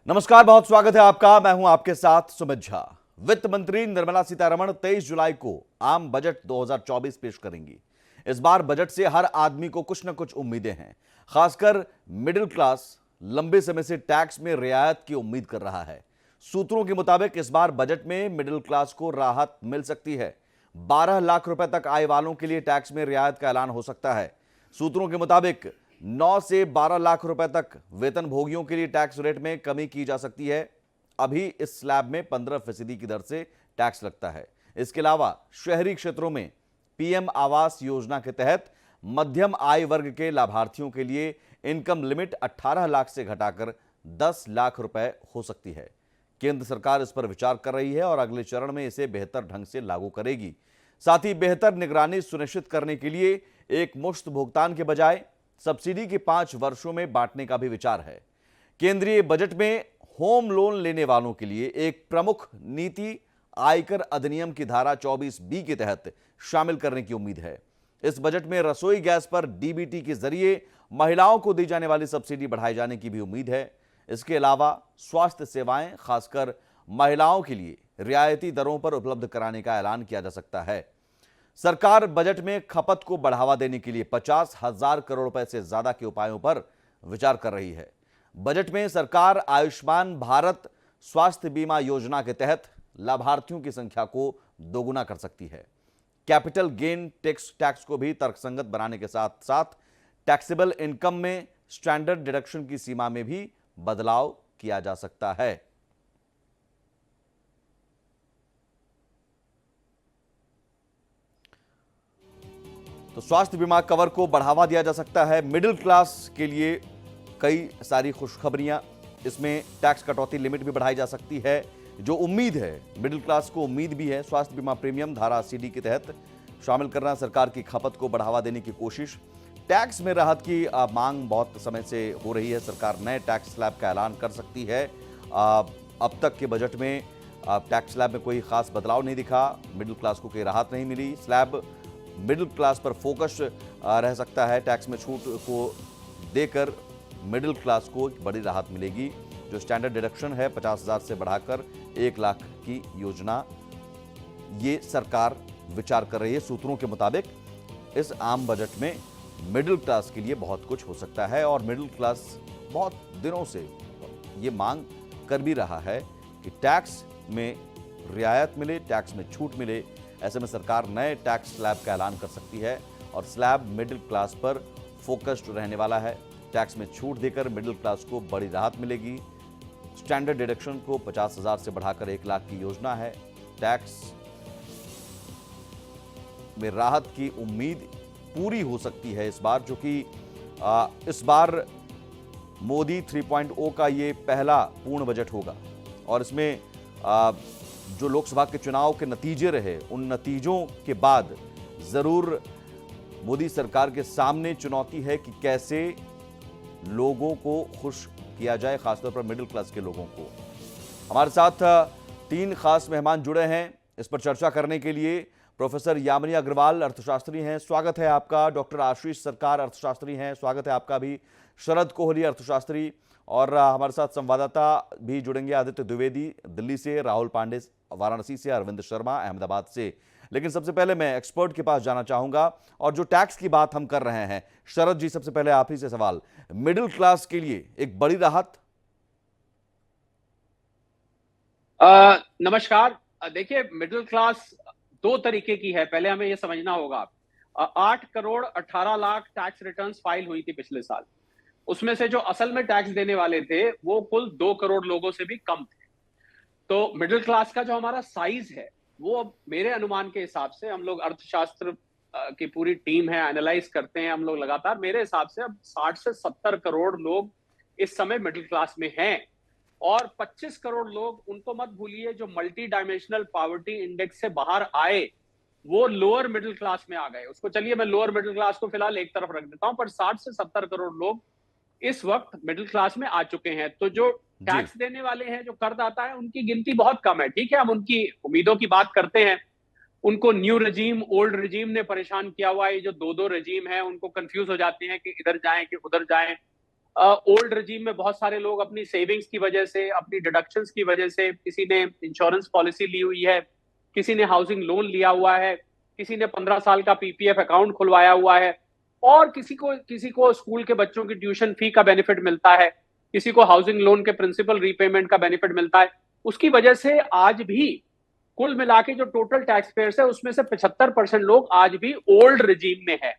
नमस्कार, बहुत स्वागत है आपका। मैं हूं आपके साथ सुमित झा। वित्त मंत्री निर्मला सीतारमण 23 जुलाई को आम बजट 2024 पेश करेंगी। इस बार बजट से हर आदमी को कुछ न कुछ उम्मीदें हैं। खासकर मिडिल क्लास लंबे समय से टैक्स में रियायत की उम्मीद कर रहा है। सूत्रों के मुताबिक इस बार बजट में मिडिल क्लास को राहत मिल सकती है। 12 लाख रुपए तक आय वालों के लिए टैक्स में रियायत का ऐलान हो सकता है। सूत्रों के मुताबिक 9 से 12 लाख रुपए तक वेतन भोगियों के लिए टैक्स रेट में कमी की जा सकती है। अभी इस स्लैब में 15% की दर से टैक्स लगता है। इसके अलावा शहरी क्षेत्रों में पीएम आवास योजना के तहत मध्यम आय वर्ग के लाभार्थियों के लिए इनकम लिमिट 18 लाख से घटाकर 10 लाख रुपए हो सकती है। केंद्र सरकार इस पर विचार कर रही है और अगले चरण में इसे बेहतर ढंग से लागू करेगी। साथ ही बेहतर निगरानी सुनिश्चित करने के लिए एक मुश्त भुगतान के बजाय सब्सिडी के 5 वर्षों में बांटने का भी विचार है। केंद्रीय बजट में होम लोन लेने वालों के लिए एक प्रमुख नीति आयकर अधिनियम की धारा 24B के तहत शामिल करने की उम्मीद है। इस बजट में रसोई गैस पर डीबीटी के जरिए महिलाओं को दी जाने वाली सब्सिडी बढ़ाए जाने की भी उम्मीद है। इसके अलावा स्वास्थ्य सेवाएं खासकर महिलाओं के लिए रियायती दरों पर उपलब्ध कराने का ऐलान किया जा सकता है। सरकार बजट में खपत को बढ़ावा देने के लिए 50,000 करोड़ रुपए से ज्यादा के उपायों पर विचार कर रही है। बजट में सरकार आयुष्मान भारत स्वास्थ्य बीमा योजना के तहत लाभार्थियों की संख्या को दोगुना कर सकती है। कैपिटल गेन टैक्स को भी तर्कसंगत बनाने के साथ साथ टैक्सेबल इनकम में स्टैंडर्ड डिडक्शन की सीमा में भी बदलाव किया जा सकता है। तो स्वास्थ्य बीमा कवर को बढ़ावा दिया जा सकता है। मिडिल क्लास के लिए कई सारी खुशखबरियां, इसमें टैक्स कटौती लिमिट भी बढ़ाई जा सकती है। जो उम्मीद है, मिडिल क्लास को उम्मीद भी है। स्वास्थ्य बीमा प्रीमियम धारा 80D के तहत शामिल करना सरकार की खपत को बढ़ावा देने की कोशिश। टैक्स में राहत की मांग बहुत समय से हो रही है। सरकार नए टैक्स स्लैब का ऐलान कर सकती है। अब तक के बजट में टैक्स स्लैब में कोई खास बदलाव नहीं दिखा। मिडिल क्लास को कोई राहत नहीं मिली। स्लैब मिडिल क्लास पर फोकस रह सकता है। टैक्स में छूट को देकर मिडिल क्लास को एक बड़ी राहत मिलेगी। जो स्टैंडर्ड डिडक्शन है 50,000 से बढ़ाकर 1 लाख की योजना, ये सरकार विचार कर रही है। सूत्रों के मुताबिक इस आम बजट में मिडिल क्लास के लिए बहुत कुछ हो सकता है और मिडिल क्लास बहुत दिनों से ये मांग कर भी रहा है कि टैक्स में रियायत मिले, टैक्स में छूट मिले। ऐसे में सरकार नए टैक्स स्लैब का ऐलान कर सकती है और स्लैब मिडिल क्लास पर फोकस्ड रहने वाला है। टैक्स में छूट देकर मिडिल क्लास को बड़ी राहत मिलेगी। स्टैंडर्ड डिडक्शन को 50,000 से बढ़ाकर 1 लाख की योजना है। टैक्स में राहत की उम्मीद पूरी हो सकती है इस बार, जो कि इस बार मोदी 3.0 का ये पहला पूर्ण बजट होगा और इसमें जो लोकसभा के चुनाव के नतीजे रहे, उन नतीजों के बाद जरूर मोदी सरकार के सामने चुनौती है कि कैसे लोगों को खुश किया जाए, खासतौर पर मिडिल क्लास के लोगों को। हमारे साथ 3 खास मेहमान जुड़े हैं इस पर चर्चा करने के लिए। प्रोफेसर यामिनी अग्रवाल अर्थशास्त्री हैं, स्वागत है आपका। डॉक्टर आशीष सरकार अर्थशास्त्री हैं, स्वागत है आपका भी। शरद कोहली अर्थशास्त्री, और हमारे साथ संवाददाता भी जुड़ेंगे, आदित्य द्विवेदी दिल्ली से, राहुल पांडे वाराणसी से, अरविंद शर्मा अहमदाबाद से। लेकिन सबसे पहले मैं एक्सपर्ट के पास जाना चाहूंगा और जो टैक्स की बात हम कर रहे हैं, शरद जी, सबसे पहले आप ही से सवाल। मिडिल क्लास के लिए एक बड़ी राहत? नमस्कार। देखिए, मिडिल क्लास 2 तरीके की है। पहले हमें यह समझना होगा, 8 crore 18 lakh tax returns file हुई थी पिछले साल। उसमें से जो असल में टैक्स देने वाले थे वो कुल 2 करोड़ लोगों से भी कम थे। तो मिडिल क्लास का जो हमारा साइज है वो अब मेरे अनुमान के हिसाब से, हम लोग अर्थशास्त्र की पूरी टीम है, एनालाइज करते हैं हम लोग लगातार, मेरे हिसाब से अब 60 से 70 करोड़ लोग इस समय मिडिल क्लास में हैं। और 25 करोड़ लोग, उनको मत भूलिए, जो मल्टी डायमेंशनल पॉवर्टी इंडेक्स से बाहर आए वो लोअर मिडिल क्लास में आ गए। उसको चलिए मैं लोअर मिडिल क्लास को फिलहाल एक तरफ रख देता हूं, पर 60 से 70 करोड़ लोग इस वक्त मिडिल क्लास में आ चुके हैं। तो जो टैक्स देने वाले हैं, जो करदाता है, उनकी गिनती बहुत कम है। ठीक है, हम उनकी उम्मीदों की बात करते हैं। उनको न्यू रजीम, ओल्ड रजीम ने परेशान किया हुआ है। ये जो 2 रजीम है उनको कंफ्यूज हो जाते हैं कि इधर जाएं कि उधर जाएं। ओल्ड रिजीम में बहुत सारे लोग अपनी सेविंग्स की वजह से, अपनी डिडक्शंस की वजह से, किसी ने इंश्योरेंस पॉलिसी ली हुई है, किसी ने हाउसिंग लोन लिया हुआ है, किसी ने 15 साल का पीपीएफ अकाउंट खुलवाया हुआ है, और किसी को स्कूल के बच्चों की ट्यूशन फी का बेनिफिट मिलता है, किसी को हाउसिंग लोन के प्रिंसिपल रीपेमेंट का बेनिफिट मिलता है। उसकी वजह से आज भी कुल मिला के जो टोटल टैक्स पेयर्स है उसमें से 75% लोग आज भी ओल्ड रिजीम में है।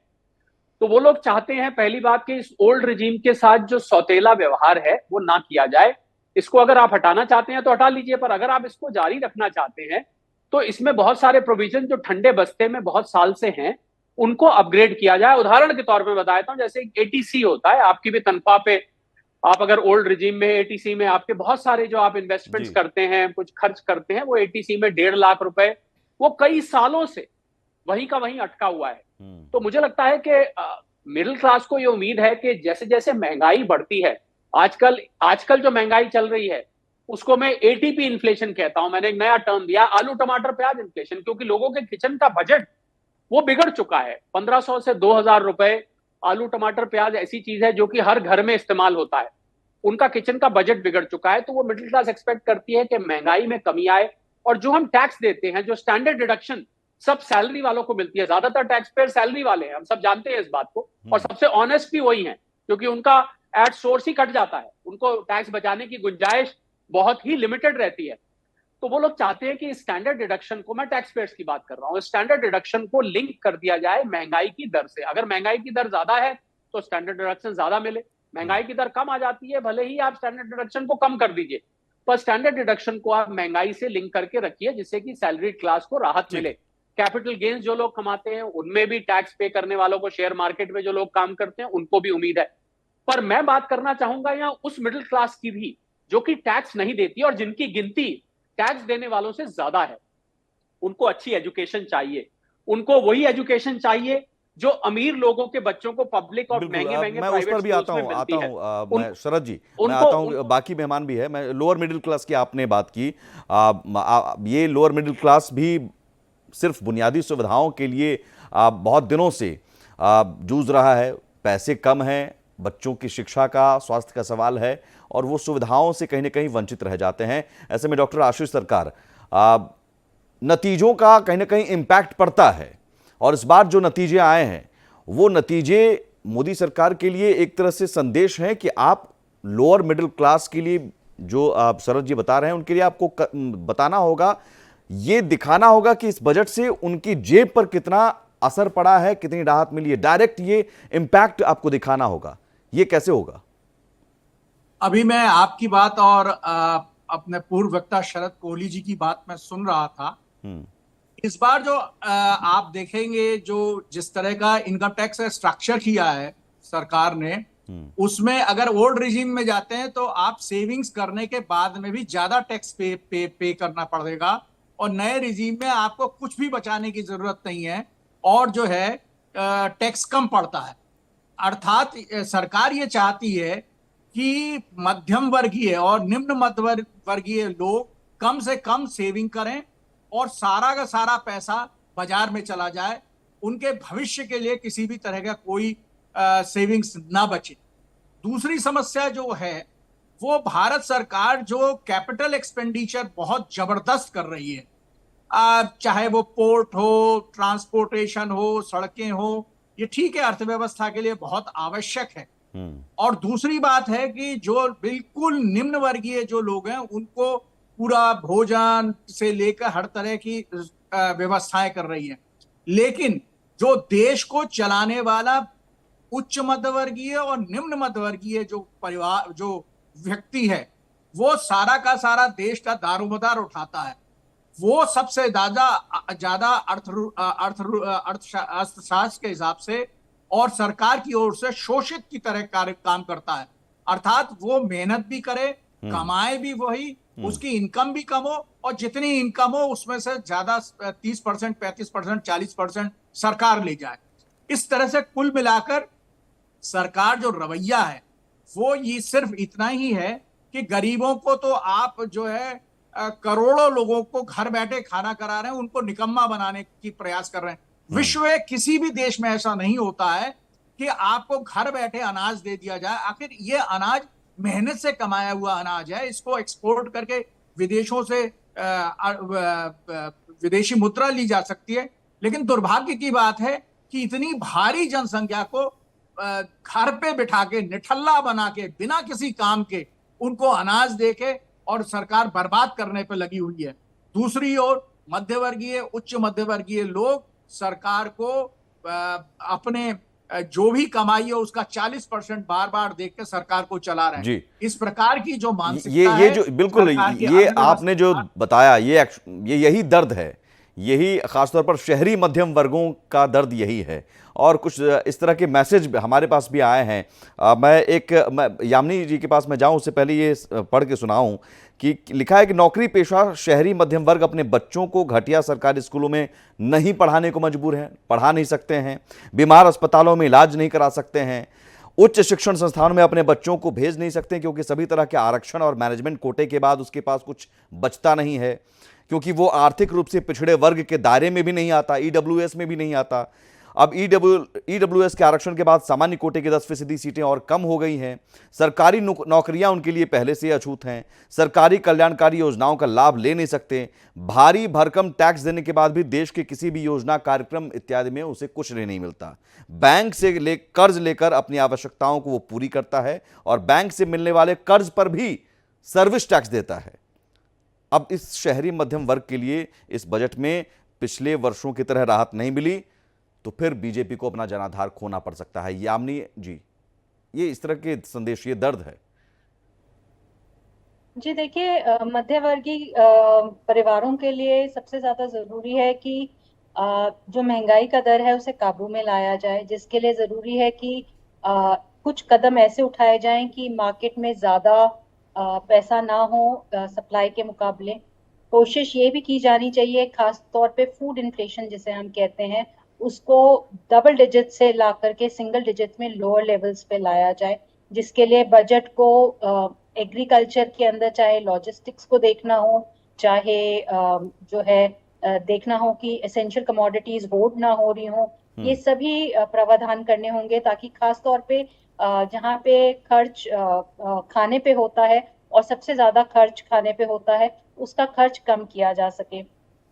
तो वो लोग चाहते हैं पहली बात कि इस ओल्ड रिजीम के साथ जो सौतेला व्यवहार है वो ना किया जाए। इसको अगर आप हटाना चाहते हैं तो हटा लीजिए, पर अगर आप इसको जारी रखना चाहते हैं तो इसमें बहुत सारे प्रोविजन जो ठंडे बस्ते में बहुत साल से हैं उनको अपग्रेड किया जाए। उदाहरण के तौर पर बताता हूं, जैसे एटीसी होता है, आपकी भी तनख्वाह पे आप अगर ओल्ड रिजीम में एटीसी में आपके बहुत सारे जो आप इन्वेस्टमेंट्स जी। करते हैं, कुछ खर्च करते हैं, वो एटीसी में 1.5 लाख रुपए वो कई सालों से वहीं का वहीं अटका हुआ है। तो मुझे लगता है कि मिडिल क्लास को ये उम्मीद है कि जैसे जैसे महंगाई बढ़ती है, आजकल जो महंगाई चल रही है उसको मैं एटीपी इन्फ्लेशन कहता हूं। मैंने एक नया टर्म दिया, आलू टमाटर प्याज इन्फ्लेशन, क्योंकि लोगों के किचन का बजट वो बिगड़ चुका है। 1500 से 2000 रुपए आलू टमाटर प्याज ऐसी चीज है जो कि हर घर में इस्तेमाल होता है, उनका किचन का बजट बिगड़ चुका है। तो वो मिडिल क्लास एक्सपेक्ट करती है कि महंगाई में कमी आए, और जो हम टैक्स देते हैं, जो स्टैंडर्ड डिडक्शन सब सैलरी वालों को मिलती है, ज्यादातर टैक्स पेयर सैलरी वाले हैं, हम सब जानते हैं इस बात को, और सबसे ऑनेस्ट भी वही हैं, क्योंकि उनका एट सोर्स ही कट जाता है, उनको टैक्स बचाने की गुंजाइश बहुत ही लिमिटेड रहती है। तो वो लोग चाहते हैं कि स्टैंडर्ड डिडक्शन को, मैं टैक्स पेयर्स की बात कर रहा हूं, स्टैंडर्ड डिडक्शन को लिंक कर दिया जाए महंगाई की दर से। अगर महंगाई की दर ज्यादा है तो स्टैंडर्ड डिडक्शन ज्यादा मिले, महंगाई की दर कम आ जाती है, भले ही आप स्टैंडर्ड डिडक्शन को कम कर दीजिए, पर स्टैंडर्ड डिडक्शन को आप महंगाई से लिंक करके रखिए, जिससे कि सैलरी क्लास को राहत मिले। कैपिटल गेन्स जो लोग कमाते हैं उनमें भी टैक्स पे करने वालों को, शेयर मार्केट में जो लोग काम करते हैं उनको भी उम्मीद है। पर मैं बात करना चाहूंगा यहाँ उस मिडिल क्लास की भी जो कि टैक्स नहीं देती और जिनकी गिनती टैक्स देने वालों से ज्यादा है। उनको अच्छी एजुकेशन चाहिए, उनको वही एजुकेशन चाहिए जो अमीर लोगों के बच्चों को पब्लिक और महंगे महंगे मैं उस पर भी आता हूँ मैं शरद जी, मैं आता हूँ, बाकी मेहमान भी है। मैं लोअर मिडिल क्लास की आपने बात की, ये लोअर मिडिल क्लास भी सिर्फ बुनियादी सुविधाओं के लिए बहुत दिनों से जूझ रहा है। पैसे कम हैं, बच्चों की शिक्षा का, स्वास्थ्य का सवाल है, और वो सुविधाओं से कहीं ना कहीं वंचित रह जाते हैं। ऐसे में डॉक्टर आशीष सरकार, नतीजों का कहीं ना कहीं इम्पैक्ट पड़ता है, और इस बार जो नतीजे आए हैं वो नतीजे मोदी सरकार के लिए एक तरह से संदेश हैं कि आप लोअर मिडिल क्लास के लिए, जो आप शरद जी बता रहे हैं, उनके लिए आपको बताना होगा, ये दिखाना होगा कि इस बजट से उनकी जेब पर कितना असर पड़ा है, कितनी राहत मिली है। डायरेक्ट ये इम्पैक्ट आपको दिखाना होगा। ये कैसे होगा? अभी मैं आपकी बात और अपने पूर्व वक्ता शरद कोहली जी की बात मैं सुन रहा था। इस बार जो आप देखेंगे, जो जिस तरह का इनकम टैक्स स्ट्रक्चर किया है सरकार ने, उसमें अगर ओल्ड रिजीम में जाते हैं तो आप सेविंग्स करने के बाद में भी ज्यादा टैक्स पे करना पड़ेगा, और नए रिजीम में आपको कुछ भी बचाने की जरूरत नहीं है, और जो है टैक्स कम पड़ता है। अर्थात सरकार ये चाहती है कि मध्यम वर्गीय और निम्न मध्य वर्गीय लोग कम से कम सेविंग करें और सारा का सारा पैसा बाजार में चला जाए, उनके भविष्य के लिए किसी भी तरह का कोई सेविंग्स ना बचे। दूसरी समस्या जो है वो भारत सरकार जो कैपिटल एक्सपेंडिचर बहुत जबरदस्त कर रही है, चाहे वो पोर्ट हो, ट्रांसपोर्टेशन हो, सड़कें हो, ये ठीक है, अर्थव्यवस्था के लिए बहुत आवश्यक है। और दूसरी बात है कि जो बिल्कुल निम्न वर्गीय जो लोग हैं उनको पूरा भोजन से लेकर हर तरह की व्यवस्थाएं कर रही है, लेकिन जो देश को चलाने वाला उच्च मध्यवर्गीय और निम्न मध्यवर्गीय जो परिवार, जो व्यक्ति है, वो सारा का सारा देश का दारोमदार उठाता है। वो सबसे ज्यादा अर्थशास्त्र के हिसाब से और सरकार की ओर से शोषित की तरह काम करता है। अर्थात वो मेहनत भी करे, कमाए भी वही, उसकी इनकम भी कम हो, और जितनी इनकम हो उसमें से ज्यादा 30%, 35%, 40% सरकार ले जाए। इस तरह से कुल मिलाकर सरकार जो रवैया है वो ये सिर्फ इतना ही है कि गरीबों को तो आप जो है करोड़ों लोगों को घर बैठे खाना करा रहे हैं, उनको निकम्मा बनाने की प्रयास कर रहे हैं। विश्व में किसी भी देश में ऐसा नहीं होता है कि आपको घर बैठे अनाज दे दिया जाए। आखिर ये अनाज मेहनत से कमाया हुआ अनाज है, इसको एक्सपोर्ट करके विदेशों से विदेशी मुद्रा ली जा सकती है। लेकिन दुर्भाग्य की बात है कि इतनी भारी जनसंख्या को घर पे बिठा के, निठल्ला बना के, बिना किसी काम के उनको अनाज दे के और सरकार बर्बाद करने पे लगी हुई है। दूसरी ओर मध्यवर्गीय, उच्च मध्यवर्गीय लोग सरकार को अपने जो भी कमाई है उसका 40% बार बार देख के सरकार को चला रहे हैं। इस प्रकार की जो मानसिकता ये जो बिल्कुल ये आपने जो बताया, ये यही दर्द है, यही खासतौर पर शहरी मध्यम वर्गों का दर्द यही है। और कुछ इस तरह के मैसेज हमारे पास भी आए हैं। मैं यामिनी जी के पास मैं जाऊं उससे पहले ये पढ़ के सुनाऊं कि लिखा है कि नौकरी पेशा शहरी मध्यम वर्ग अपने बच्चों को घटिया सरकारी स्कूलों में नहीं पढ़ाने को मजबूर हैं, पढ़ा नहीं सकते हैं, बीमार अस्पतालों में इलाज नहीं करा सकते हैं, उच्च शिक्षण संस्थानों में अपने बच्चों को भेज नहीं सकते क्योंकि सभी तरह के आरक्षण और मैनेजमेंट कोटे के बाद उसके पास कुछ बचता नहीं है, क्योंकि वो आर्थिक रूप से पिछड़े वर्ग के दायरे में भी नहीं आता, ईडब्ल्यूएस में भी नहीं आता। अब ईडब्ल्यूएस के आरक्षण के बाद सामान्य कोटे की 10% सीटें और कम हो गई हैं। सरकारी नौकरियां उनके लिए पहले से अछूत हैं। सरकारी कल्याणकारी योजनाओं का लाभ ले नहीं सकते। भारी भरकम टैक्स देने के बाद भी देश के किसी भी योजना, कार्यक्रम इत्यादि में उसे कुछ नहीं मिलता। बैंक से कर्ज लेकर अपनी आवश्यकताओं को वो पूरी करता है और बैंक से मिलने वाले कर्ज पर भी सर्विस टैक्स देता है। अब इस शहरी मध्यम वर्ग के लिए इस बजट में पिछले वर्षों की तरह राहत नहीं मिली तो फिर बीजेपी को अपना जनाधार खोना पड़ सकता है। यामिनी जी, ये इस तरह के संदेश, ये दर्द है। जी देखिए, मध्यवर्गीय परिवारों के लिए सबसे ज्यादा जरूरी है कि जो महंगाई का दर है उसे काबू में लाया जाए, जिसके लिए जरूरी है कि कुछ कदम ऐसे उठाए जाएं कि मार्केट में ज्यादा पैसा ना हो सप्लाई के मुकाबले। कोशिश ये भी की जानी चाहिए, खास तौर पे फूड इन्फ्लेशन जिसे हम कहते हैं, उसको डबल डिजिट से ला करके सिंगल डिजिट में लोअर लेवल्स पे लाया जाए, जिसके लिए बजट को एग्रीकल्चर के अंदर चाहे लॉजिस्टिक्स को देखना हो, चाहे जो है देखना हो कि एसेंशियल कमोडिटीज होर्ड ना हो रही हो, ये सभी प्रावधान करने होंगे ताकि खास तौर पे जहाँ पे खर्च खाने पे होता है और सबसे ज्यादा खर्च खाने पे होता है, उसका खर्च कम किया जा सके।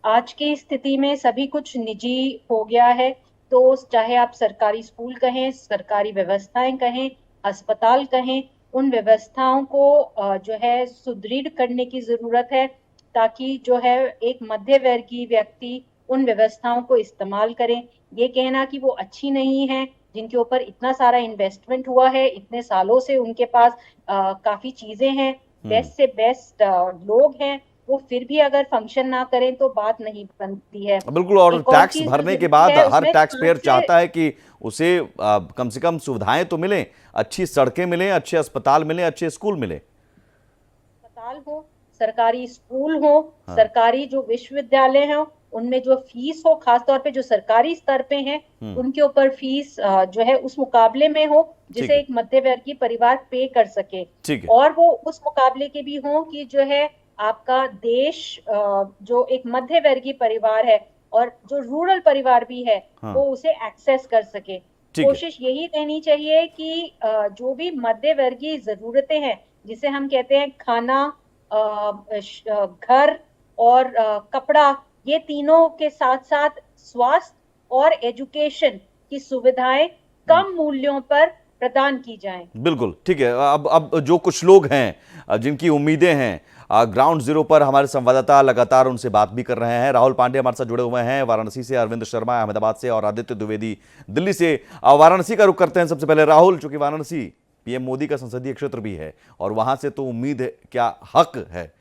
आज की स्थिति में सभी कुछ निजी हो गया है, तो चाहे आप सरकारी स्कूल कहें, सरकारी व्यवस्थाएं कहें, अस्पताल कहें, उन व्यवस्थाओं को जो है सुदृढ़ करने की जरूरत है ताकि जो है एक मध्य वर्गीय व्यक्ति उन व्यवस्थाओं को इस्तेमाल करें। ये कहना कि वो अच्छी नहीं है, जिनके ऊपर इतना सारा इन्वेस्टमेंट हुआ है, इतने सालों से उनके पास काफी चीजें हैं, बेस्ट से बेस्ट लोग हैं, वो फिर भी अगर फंक्शन ना करें तो बात नहीं बनती है। बिल्कुल। और टैक्स भरने के बाद हर टैक्स पेयर चाहता है कि उसे कम से कम सुविधाएं तो मिलें, अच्छी सड़कें मिलें, अच्छे अस्पताल मिलें, अच्छे स्कूल मिले, अस्पताल हो, सरकारी स्कूल हो, सरकारी जो विश्वविद्यालय हो, उनमें जो फीस हो, खासतौर पे जो सरकारी स्तर पे हैं, उनके ऊपर फीस जो है उस मुकाबले में हो जिसे एक मध्य वर्गीय परिवार पे कर सके, और वो उस मुकाबले के भी हो कि जो है आपका देश जो एक मध्य वर्गीय परिवार है और जो रूरल परिवार भी है वो उसे एक्सेस कर सके। कोशिश यही रहनी चाहिए कि जो भी मध्य वर्गीय जरूरतें हैं, जिसे हम कहते हैं खाना, घर और कपड़ा, ये तीनों के साथ साथ स्वास्थ्य और एजुकेशन की सुविधाएं कम मूल्यों पर प्रदान की जाएं। बिल्कुल ठीक है। अब जो कुछ लोग हैं जिनकी उम्मीदें हैं, ग्राउंड जीरो पर हमारे संवाददाता लगातार उनसे बात भी कर रहे हैं। राहुल पांडे हमारे साथ जुड़े हुए हैं वाराणसी से, अरविंद शर्मा अहमदाबाद से और आदित्य द्विवेदी दिल्ली से। वाराणसी का रुख करते हैं सबसे पहले। राहुल, चूंकि वाराणसी पीएम मोदी का संसदीय क्षेत्र भी है और वहां से तो उम्मीद है, क्या हक है,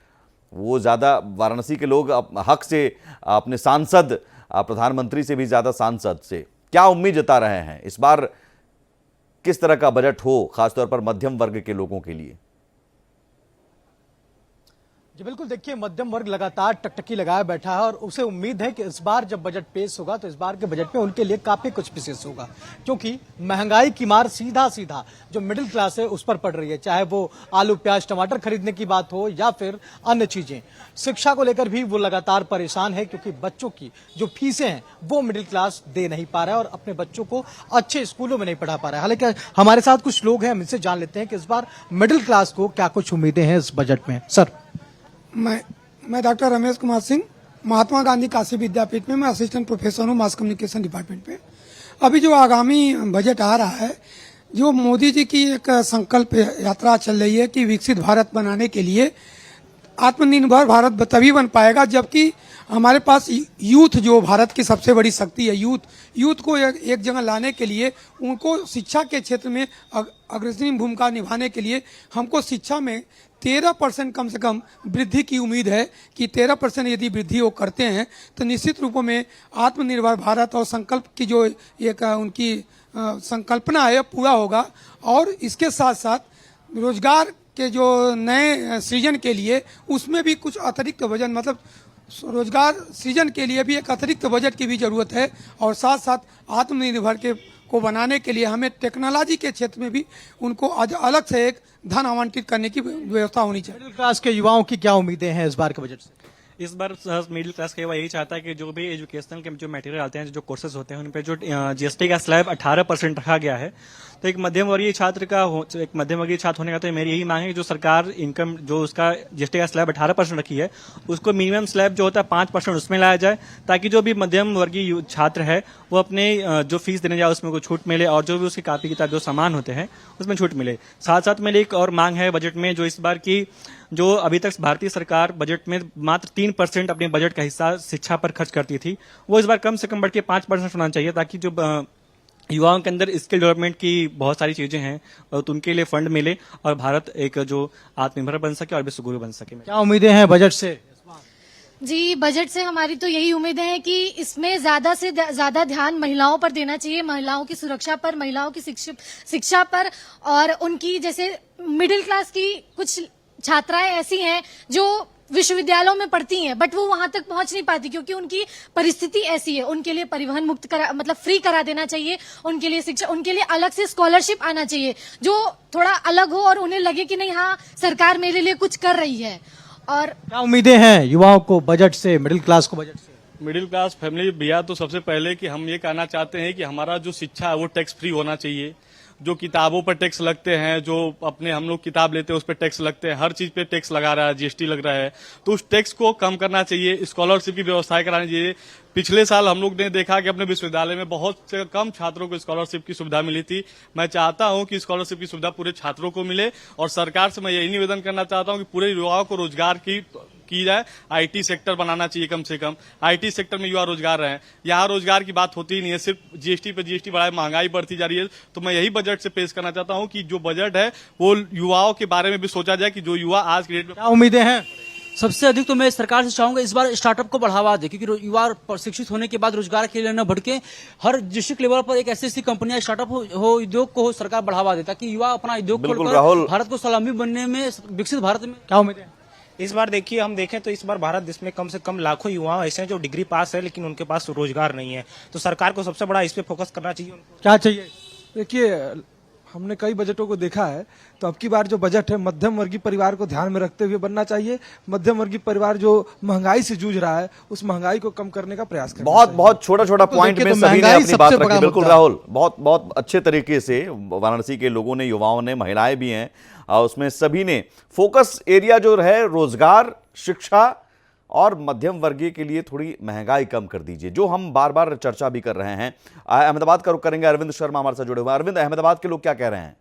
वो ज्यादा वाराणसी के लोग हक से अपने सांसद, प्रधानमंत्री से भी ज्यादा सांसद से क्या उम्मीद जता रहे हैं इस बार किस तरह का बजट हो, खासतौर पर मध्यम वर्ग के लोगों के लिए? जी बिल्कुल, देखिए मध्यम वर्ग लगातार टकटकी लगाए बैठा है और उसे उम्मीद है कि इस बार जब बजट पेश होगा तो इस बार के बजट में उनके लिए काफी कुछ विशेष होगा, क्योंकि महंगाई की मार सीधा सीधा जो मिडिल क्लास है उस पर पड़ रही है, चाहे वो आलू प्याज टमाटर खरीदने की बात हो या फिर अन्य चीजें। शिक्षा को लेकर भी वो लगातार परेशान है, क्योंकि बच्चों की जो फीसें हैं वो मिडिल क्लास दे नहीं पा रहा है और अपने बच्चों को अच्छे स्कूलों में नहीं पढ़ा पा रहा है। हालांकि हमारे साथ कुछ लोग हैं, हम इनसे जान लेते हैं कि इस बार मिडिल क्लास को क्या कुछ उम्मीदें हैं इस बजट में। सर, मैं डॉक्टर रमेश कुमार सिंह, महात्मा गांधी काशी विद्यापीठ में मैं असिस्टेंट प्रोफेसर हूँ मास कम्युनिकेशन डिपार्टमेंट पे। अभी जो आगामी बजट आ रहा है, जो मोदी जी की एक संकल्प यात्रा चल रही है कि विकसित भारत बनाने के लिए आत्मनिर्भर भारत तभी बन पाएगा जबकि हमारे पास यूथ, जो भारत की सबसे बड़ी शक्ति है, यूथ को एक जगह लाने के लिए, उनको शिक्षा के क्षेत्र में अग्रणी भूमिका निभाने के लिए हमको शिक्षा में 13% कम से कम वृद्धि की उम्मीद है कि 13% यदि वृद्धि वो करते हैं तो निश्चित रूपों में आत्मनिर्भर भारत और संकल्प की जो एक उनकी संकल्पना है पूरा होगा। और इसके साथ साथ रोजगार के जो नए सृजन के लिए उसमें भी कुछ अतिरिक्त वजन, मतलब रोजगार सृजन के लिए भी एक अतिरिक्त बजट की भी जरूरत है। और साथ साथ आत्मनिर्भर को बनाने के लिए हमें टेक्नोलॉजी के क्षेत्र में भी उनको अलग से एक धन आवंटित करने की व्यवस्था होनी चाहिए। मिडिल क्लास के युवाओं की क्या उम्मीदें हैं इस बार के बजट से? इस बार मिडिल क्लास का युवा यही चाहता है कि जो भी एजुकेशनल के जो मटेरियल आते हैं, जो कोर्सेज होते हैं, उन पे जो जीएसटी का स्लैब 18% रखा गया है। तो एक मध्यम वर्गीय छात्र होने का तो मेरी यही मांग है कि जो सरकार इनकम जो उसका जीएसटी का स्लैब 18% रखी है, उसको मिनिमम स्लैब जो होता है 5% उसमें लाया जाए, ताकि जो भी मध्यम वर्गीय छात्र है वो अपने जो फीस देने जाए उसमें को छूट मिले और जो भी उसकी कापी किताब जो सामान होते हैं उसमें छूट मिले। साथ साथ मेरी एक और मांग है बजट में, जो इस बार की जो अभी तक भारतीय सरकार बजट में मात्र 3% अपने बजट का हिस्सा शिक्षा पर खर्च करती थी, वो इस बार कम से कम बढ़ के 5% होना चाहिए, ताकि जो युवाओं के अंदर स्किल डेवलपमेंट की बहुत सारी चीजें हैं और तो उनके लिए फंड मिले और भारत एक जो आत्मनिर्भर बन सके और विश्वगुरु बन सके। क्या उम्मीदें हैं बजट से? जी, बजट से हमारी तो यही उम्मीदें हैं कि इसमें ज्यादा से ज्यादा ध्यान महिलाओं पर देना चाहिए, महिलाओं की सुरक्षा पर, महिलाओं की शिक्षा पर। और उनकी जैसे मिडिल क्लास की कुछ छात्राएं ऐसी हैं जो विश्वविद्यालयों में पढ़ती हैं बट वो वहां तक पहुंच नहीं पाती क्योंकि उनकी परिस्थिति ऐसी है। उनके लिए परिवहन मुक्त मतलब फ्री करा देना चाहिए, उनके लिए शिक्षा, उनके लिए अलग से स्कॉलरशिप आना चाहिए जो थोड़ा अलग हो और उन्हें लगे कि नहीं, हाँ सरकार मेरे लिए कुछ कर रही है। और क्या उम्मीदें हैं युवाओं को बजट से, मिडिल क्लास को बजट से? मिडिल क्लास फैमिली भैया, तो सबसे पहले कि हम ये कहना चाहते हैं कि हमारा जो शिक्षा है वो टैक्स फ्री होना चाहिए। जो किताबों पर टैक्स लगते हैं, जो अपने हम लोग किताब लेते हैं उस पर टैक्स लगते हैं, हर चीज पे टैक्स लगा रहा है, जीएसटी लग रहा है, तो उस टैक्स को कम करना चाहिए। स्कॉलरशिप की व्यवस्था करानी चाहिए। पिछले साल हम लोग ने देखा कि अपने विश्वविद्यालय में बहुत से कम छात्रों को स्कॉलरशिप की सुविधा मिली थी। मैं चाहता हूं कि स्कॉलरशिप की सुविधा पूरे छात्रों को मिले और सरकार से मैं यही निवेदन करना चाहता हूं कि पूरे युवाओं को रोजगार की जाए। आईटी सेक्टर बनाना चाहिए, कम से कम आईटी सेक्टर में युवा रोजगार रहे। यहाँ रोजगार की बात होती ही नहीं है, सिर्फ जीएसटी पे जीएसटी बढ़ाए, महंगाई बढ़ती जा रही है। तो मैं यही बजट से पेश करना चाहता हूँ कि जो बजट है वो युवाओं के बारे में भी सोचा जाए कि जो युवा आज के डेट में। क्या उम्मीदें हैं? सबसे अधिक तो मैं सरकार से चाहूंगा इस बार स्टार्टअप को बढ़ावा दे, क्योंकि युवा शिक्षित होने के बाद रोजगार के लिए न भटके, हर डिस्ट्रिक्ट लेवल पर एक ऐसी कंपनियां स्टार्टअप हो उद्योग को सरकार बढ़ावा दे, ताकि युवा अपना उद्योग खोलकर भारत को सलामी बनने में, विकसित भारत में। क्या उम्मीदें हैं इस बार? देखिए, हम देखें तो इस बार भारत देश में कम से कम लाखों युवा ऐसे हैं जो डिग्री पास है लेकिन उनके पास रोजगार नहीं है, तो सरकार को सबसे बड़ा इस पे फोकस करना चाहिए। क्या चाहिए? देखिए, हमने कई बजटों को देखा है, तो अब की बार जो बजट है मध्यम वर्गीय परिवार को ध्यान में रखते हुए बनना चाहिए। मध्यम वर्गीय परिवार जो महंगाई से जूझ रहा है उस महंगाई को कम करने का प्रयास करना चाहिए। बहुत छोटा पॉइंट में सभी ने अपनी बात रखी। बिल्कुल राहुल, बहुत अच्छे तरीके से वाराणसी के लोगों ने, युवाओं ने, महिलाएं भी हैं, उसमें सभी ने फोकस एरिया जो है रोजगार, शिक्षा और मध्यम वर्गीय के लिए थोड़ी महंगाई कम कर दीजिए, जो हम बार बार चर्चा भी कर रहे हैं। अहमदाबाद का रुख करेंगे, अरविंद शर्मा हमारे साथ जुड़े हुए हैं। अरविंद, अहमदाबाद के लोग क्या कह रहे हैं?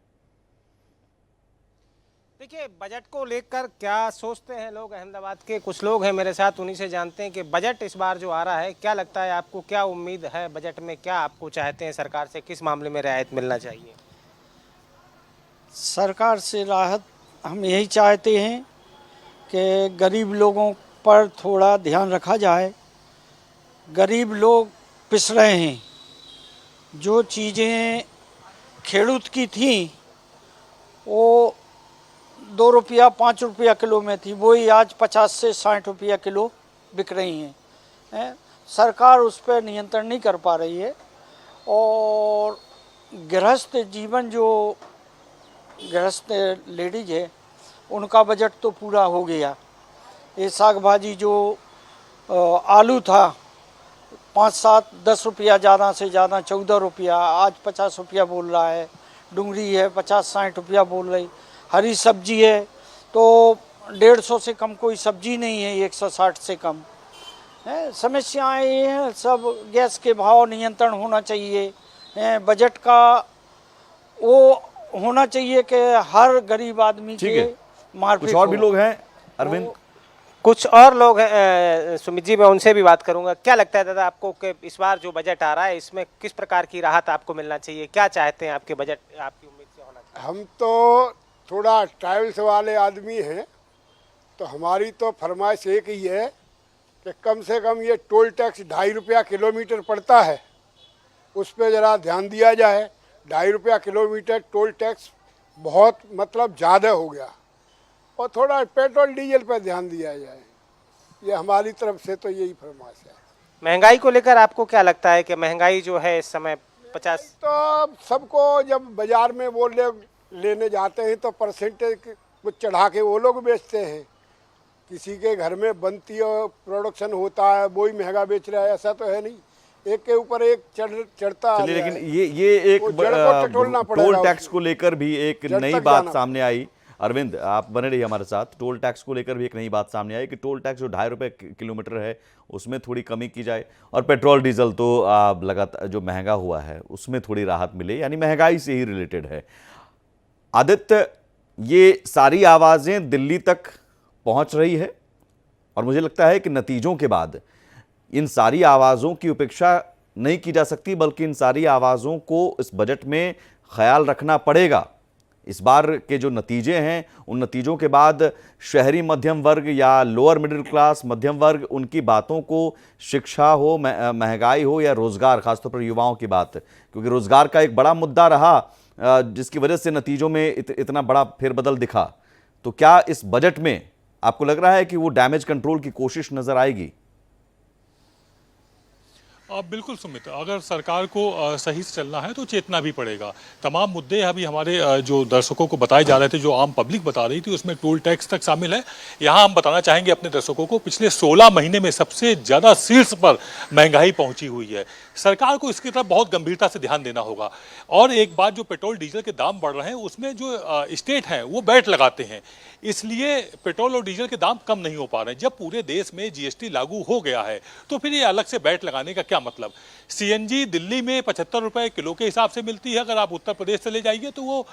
देखिए, बजट को लेकर क्या सोचते हैं लोग, अहमदाबाद के कुछ लोग हैं मेरे साथ, उन्हीं से जानते हैं कि बजट इस बार जो आ रहा है, क्या लगता है आपको, क्या उम्मीद है बजट में, क्या आपको चाहते हैं सरकार से, किस मामले में रियायत मिलना चाहिए? सरकार से राहत हम यही चाहते हैं कि गरीब लोगों पर थोड़ा ध्यान रखा जाए। गरीब लोग पिस रहे हैं, जो चीज़ें खेडूत की थी वो 2 रुपया 5 रुपया किलो में थी, वही आज 50 से 60 रुपया किलो बिक रही हैं। सरकार उस पर नियंत्रण नहीं कर पा रही है और गृहस्थ जीवन जो गृहस्थ लेडीज है उनका बजट तो पूरा हो गया। ये साग भाजी जो आलू था 5-7-10 रुपया ज़्यादा से ज़्यादा 14 रुपया, आज 50 रुपया बोल रहा है। डूंगरी है 50-60 रुपया बोल रही। हरी सब्जी है तो 150 से कम कोई सब्जी नहीं है, 160 से कम है। समस्याएं ये हैं, सब गैस के भाव नियंत्रण होना चाहिए, बजट का वो होना चाहिए कि हर गरीब आदमी के मार्केट। कुछ और भी लोग हैं अरविंद, कुछ और लोग हैं सुमित जी, मैं उनसे भी बात करूंगा। क्या लगता है दादा आपको कि इस बार जो बजट आ रहा है इसमें किस प्रकार की राहत आपको मिलना चाहिए? क्या चाहते हैं आपके बजट आपकी उम्मीद से होना चाहिए? हम तो थोड़ा ट्रैवल्स वाले आदमी हैं, तो हमारी तो फरमाइश एक ही है कि कम से कम ये टोल टैक्स 2.5 रुपया किलोमीटर पड़ता है, उस पर ज़रा ध्यान दिया जाए। 2.5 रुपया किलोमीटर टोल टैक्स बहुत मतलब ज़्यादा हो गया, और थोड़ा पेट्रोल डीजल पर ध्यान दिया जाए। ये हमारी तरफ से तो यही फरमाइश है। महंगाई को लेकर आपको क्या लगता है कि महंगाई जो है इस समय 50? तो सबको जब बाजार में वो लोग लेने जाते हैं तो परसेंटेज कुछ चढ़ा के वो लोग बेचते हैं। किसी के घर में बनती और प्रोडक्शन होता है वही महंगा बेच रहा है, ऐसा तो है नहीं। एक के ऊपर एक चढ़ता है। लेकिन ये एक टोल टैक्स को लेकर भी एक नई बात सामने आई। अरविंद आप बने रहिए हमारे साथ। टोल टैक्स को लेकर भी एक नई बात सामने आई कि टोल टैक्स जो 2.5 रुपये किलोमीटर है उसमें थोड़ी कमी की जाए, और पेट्रोल डीजल तो लगातार जो महंगा हुआ है उसमें थोड़ी राहत मिले, यानी महंगाई से ही रिलेटेड है। आदित्य, ये सारी आवाज़ें दिल्ली तक पहुंच रही है और मुझे लगता है कि नतीजों के बाद इन सारी आवाज़ों की उपेक्षा नहीं की जा सकती, बल्कि इन सारी आवाज़ों को इस बजट में ख्याल रखना पड़ेगा। इस बार के जो नतीजे हैं उन नतीजों के बाद शहरी मध्यम वर्ग या लोअर मिडिल क्लास मध्यम वर्ग, उनकी बातों को, शिक्षा हो, महंगाई हो या रोज़गार, खासतौर पर युवाओं की बात, क्योंकि रोज़गार का एक बड़ा मुद्दा रहा जिसकी वजह से नतीजों में इतना बड़ा फेरबदल दिखा। तो क्या इस बजट में आपको लग रहा है कि वो डैमेज कंट्रोल की कोशिश नजर आएगी? बिल्कुल सुमित, अगर सरकार को सही से चलना है तो चेतना भी पड़ेगा। तमाम मुद्दे अभी हमारे जो दर्शकों को बताए जा रहे थे, जो आम पब्लिक बता रही थी, उसमें टोल टैक्स तक शामिल है। यहाँ हम बताना चाहेंगे अपने दर्शकों को, पिछले 16 महीने में सबसे ज़्यादा शीर्ष पर महंगाई पहुंची हुई है। सरकार को इसकी तरफ बहुत गंभीरता से ध्यान देना होगा। और एक बात, जो पेट्रोल डीजल के दाम बढ़ रहे हैं उसमें जो स्टेट हैं वो वैट लगाते हैं, इसलिए पेट्रोल और डीजल के दाम कम नहीं हो पा रहे हैं। जब पूरे देश में जीएसटी लागू हो गया है तो फिर ये अलग से वैट लगाने का क्या मतलब? सीएनजी दिल्ली में 75 रुपए किलो के हिसाब से मिलती है, अगर आप उत्तर प्रदेश चले जाइए तो वो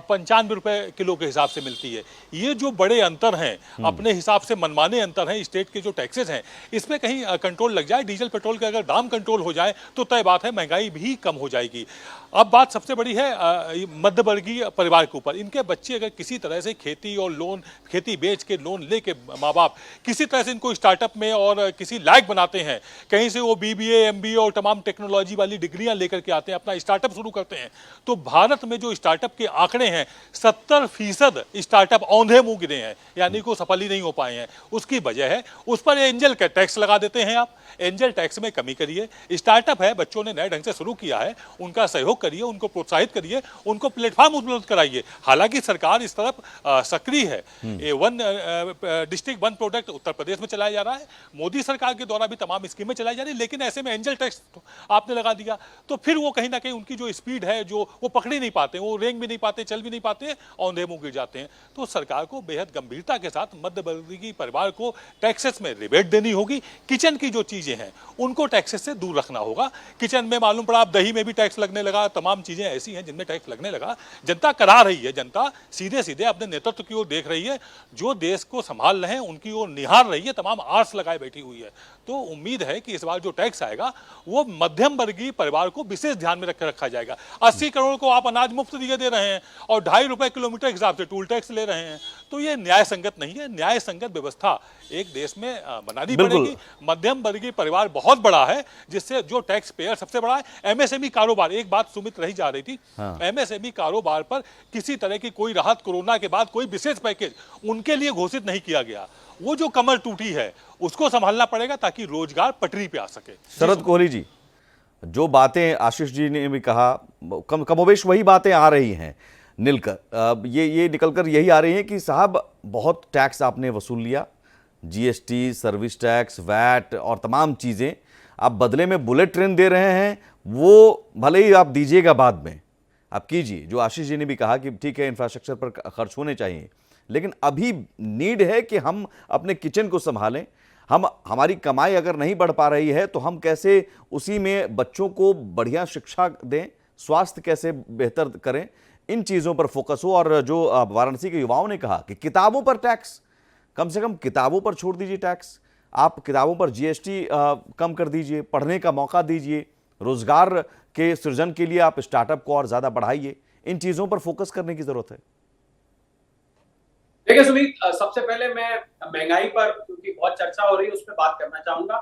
95 रुपए किलो के हिसाब से मिलती है। ये जो बड़े अंतर हैं, अपने हिसाब से मनमाने अंतर हैं स्टेट के जो टैक्सेस हैं, इस पर कहीं कंट्रोल लग जाए, डीजल पेट्रोल के अगर दाम कंट्रोल हो जाए तो तय बात है महंगाई भी कम हो जाएगी। अब बात सबसे बड़ी है मध्यवर्गीय परिवार के ऊपर। इनके बच्चे अगर किसी तरह से खेती और लोन, खेती बेच के लोन लेके माँ बाप किसी तरह से इनको स्टार्टअप में और किसी लायक बनाते हैं, कहीं से वो बीबीए, एमबीए और तमाम टेक्नोलॉजी वाली डिग्रियां लेकर के आते हैं, अपना स्टार्टअप शुरू करते हैं, तो भारत में जो स्टार्टअप के आंकड़े हैं 70% स्टार्टअप औंधे मुंह गिरे हैं, यानी कि सफल ही नहीं हो पाए हैं। उसकी वजह है उस पर एंजल का टैक्स लगा देते हैं आप। एंजल टैक्स में कमी करिए। स्टार्टअप है, बच्चों ने नए ढंग से शुरू किया है, उनका सहयोग करिए, उनको प्रोत्साहित करिए, उनको प्लेटफॉर्म उपलब्ध कराइए। हालांकि सरकार इस तरफ सक्रिय है। One district one product Uttar Pradesh में चलाया जा रहा है, मोदी सरकार के द्वारा भी तमाम स्कीमें चलाई जा रही है, लेकिन ऐसे में एंजल टैक्स आपने लगा दिया तो फिर वो कहीं ना कहीं उनकी जो स्पीड है जो वो पकड़ ही नहीं पाते, वो रेंग भी नहीं पाते, चल भी नहीं पाते, औंधे मुंह गिर जाते हैं। तो सरकार को बेहद गंभीरता के साथ मध्यवर्गीय परिवार को टैक्सेस में रिबेट देनी होगी। किचन की जो चीजें हैं उनको टैक्सेस से दूर रखना होगा। किचन में मालूम पड़ा आप दही में भी टैक्स लगने लगा, तमाम चीजें ऐसी हैं जिनमें टैक्स लगने लगा। जनता करा रही है, जनता सीधे सीधे अपने नेतृत्व की ओर देख रही है, जो देश को संभाल रहे हैं उनकी ओर निहार रही है, तमाम आस लगाए बैठी हुई है। तो उम्मीद है कि इस बार जो टैक्स आएगा वो मध्यम वर्गीय परिवार को विशेष ध्यान में रखा जाएगा। 80 करोड़ को आप अनाज मुफ्त दिए दे रहे हैं और 2.5 रुपए किलोमीटर के हिसाब से टूल टैक्स ले रहे हैं, तो ये न्याय संगत नहीं है। न्याय संगत व्यवस्था एक देश में बनानी पड़ेगी। मध्यम वर्गीय परिवार बहुत बड़ा है, जिससे जो टैक्स पेयर सबसे बड़ा है। एमएसएमई कारोबार, एक बात सुमित रही जा रही थी, एमएसएमई कारोबार पर किसी तरह की कोई राहत कोरोना के बाद कोई विशेष पैकेज उनके लिए घोषित नहीं किया गया। वो जो कमर टूटी है उसको संभालना पड़ेगा ताकि रोजगार पटरी पे आ सके। शरद कोहली जी, जो बातें आशीष जी ने भी कहा, कमोबेश वही बातें आ रही हैं निकलकर, ये निकलकर यही आ रही हैं कि साहब बहुत टैक्स आपने वसूल लिया, जीएसटी, सर्विस टैक्स, वैट और तमाम चीज़ें, आप बदले में बुलेट ट्रेन दे रहे हैं, वो भले ही आप दीजिएगा बाद में, आप कीजिए। जो आशीष जी ने भी कहा कि ठीक है इंफ्रास्ट्रक्चर पर खर्च होने चाहिए, लेकिन अभी नीड है कि हम अपने किचन को संभालें। हमारी कमाई अगर नहीं बढ़ पा रही है तो हम कैसे उसी में बच्चों को बढ़िया शिक्षा दें, स्वास्थ्य कैसे बेहतर करें, इन चीज़ों पर फोकस हो। और जो वाराणसी के युवाओं ने कहा कि किताबों पर टैक्स, कम से कम किताबों पर छोड़ दीजिए टैक्स, आप किताबों पर जीएसटी कम कर दीजिए, पढ़ने का मौका दीजिए, रोजगार के सृजन के लिए आप स्टार्टअप को और ज़्यादा बढ़ाइए। इन चीज़ों पर फोकस करने की ज़रूरत है। देखिए सुमित, सबसे पहले मैं महंगाई पर, क्योंकि बहुत चर्चा हो रही है, उस पर बात करना चाहूंगा।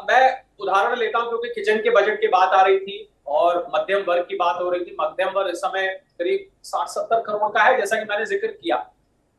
मैं उदाहरण लेता हूं क्योंकि किचन के बजट की बात आ रही थी और मध्यम वर्ग की बात हो रही थी। मध्यम वर्ग इस समय करीब 60-70 करोड़ का है, जैसा कि मैंने जिक्र किया।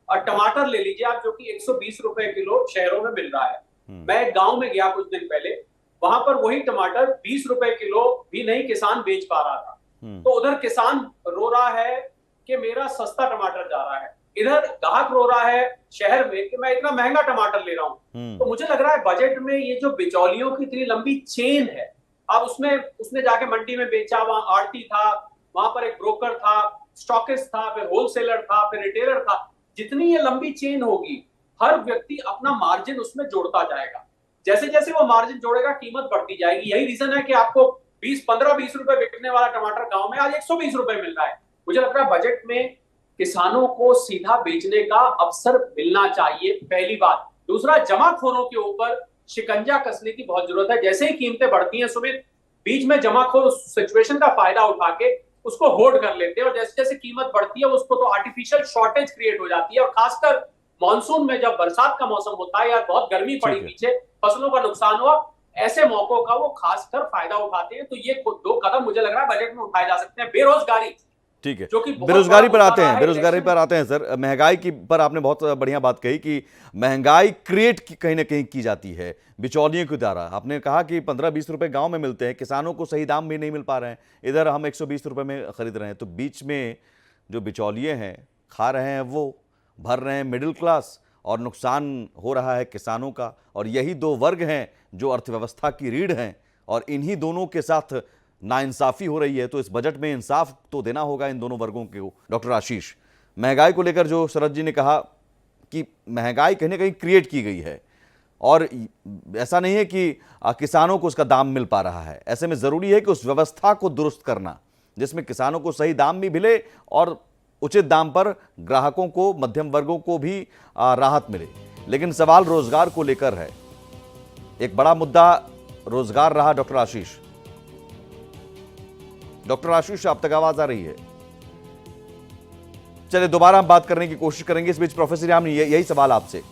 और टमाटर ले लीजिए आप, जो कि 120 रुपए किलो शहरों में मिल रहा है। मैं गाँव में गया कुछ दिन पहले, वहां पर वही टमाटर 20 रुपए किलो भी नहीं किसान बेच पा रहा था। तो उधर किसान रो रहा है कि मेरा सस्ता टमाटर जा रहा है, इधर ग्राहक रो रहा है शहर में कि मैं इतना महंगा टमाटर ले रहा हूं। तो मुझे लग रहा है बजट में ये जो बिचौलियों की इतनी लंबी चेन है, अब उसने जाके मंडी में बेचा, वहां आड़ती था, वहां पर एक ब्रोकर था, स्टॉकिस्ट था, फिर होलसेलर था, फिर रिटेलर था। जितनी ये लंबी चेन होगी, हर व्यक्ति अपना मार्जिन उसमें जोड़ता जाएगा। जैसे जैसे वो मार्जिन जोड़ेगा, कीमत बढ़ती जाएगी। यही रीजन है कि आपको 15-20 रुपए बिकने वाला टमाटर गांव में आज 120 रुपए मिल रहा है। मुझे लग रहा है बजट में किसानों को सीधा बेचने का अवसर मिलना चाहिए, पहली बात। दूसरा, जमाखोरों के ऊपर शिकंजा कसने की बहुत जरूरत है। जैसे ही कीमतें बढ़ती हैं सुमित, बीच में जमाखोर उस सिचुएशन का फायदा उठा के उसको होल्ड कर लेते हैं, और जैसे जैसे कीमत बढ़ती है उसको तो आर्टिफिशियल शॉर्टेज क्रिएट हो जाती है। और खासकर मानसून में जब बरसात का मौसम होता है या बहुत गर्मी पड़ी पीछे, फसलों का नुकसान हुआ, ऐसे मौकों का वो खासकर फायदा उठाते हैं। तो ये 2 कदम मुझे लग रहा है बजट में उठाए जा सकते हैं। बेरोजगारी, ठीक है, जो कि बेरोजगारी पर आते हैं, बेरोजगारी पर आते हैं सर। महंगाई की पर आपने बहुत बढ़िया बात कही कि महंगाई क्रिएट कहीं ना कहीं की जाती है बिचौलियों के द्वारा। आपने कहा कि 15-20 रुपए गांव में मिलते हैं, किसानों को सही दाम भी नहीं मिल पा रहे हैं, इधर हम 120 रुपए में खरीद रहे हैं। तो बीच में जो बिचौलिए हैं, खा रहे हैं, वो भर रहे हैं मिडिल क्लास, और नुकसान हो रहा है किसानों का। और यही 2 वर्ग हैं जो अर्थव्यवस्था की रीढ़ हैं, और इन्हीं दोनों के साथ नाइंसाफी हो रही है। तो इस बजट में इंसाफ तो देना होगा इन दोनों वर्गों को। डॉक्टर आशीष, महंगाई को लेकर जो शरद जी ने कहा कि महंगाई कहीं ना कहीं क्रिएट की गई है, और ऐसा नहीं है कि किसानों को उसका दाम मिल पा रहा है। ऐसे में ज़रूरी है कि उस व्यवस्था को दुरुस्त करना, जिसमें किसानों को सही दाम भी मिले और उचित दाम पर ग्राहकों को, मध्यम वर्गों को भी राहत मिले। लेकिन सवाल रोजगार को लेकर है। एक बड़ा मुद्दा रोजगार रहा। डॉक्टर आशीष, आप तक आवाज आ रही है? चलिए दोबारा हम बात करने की कोशिश करेंगे। इस बीच प्रोफेसर याम, यही सवाल आपसे।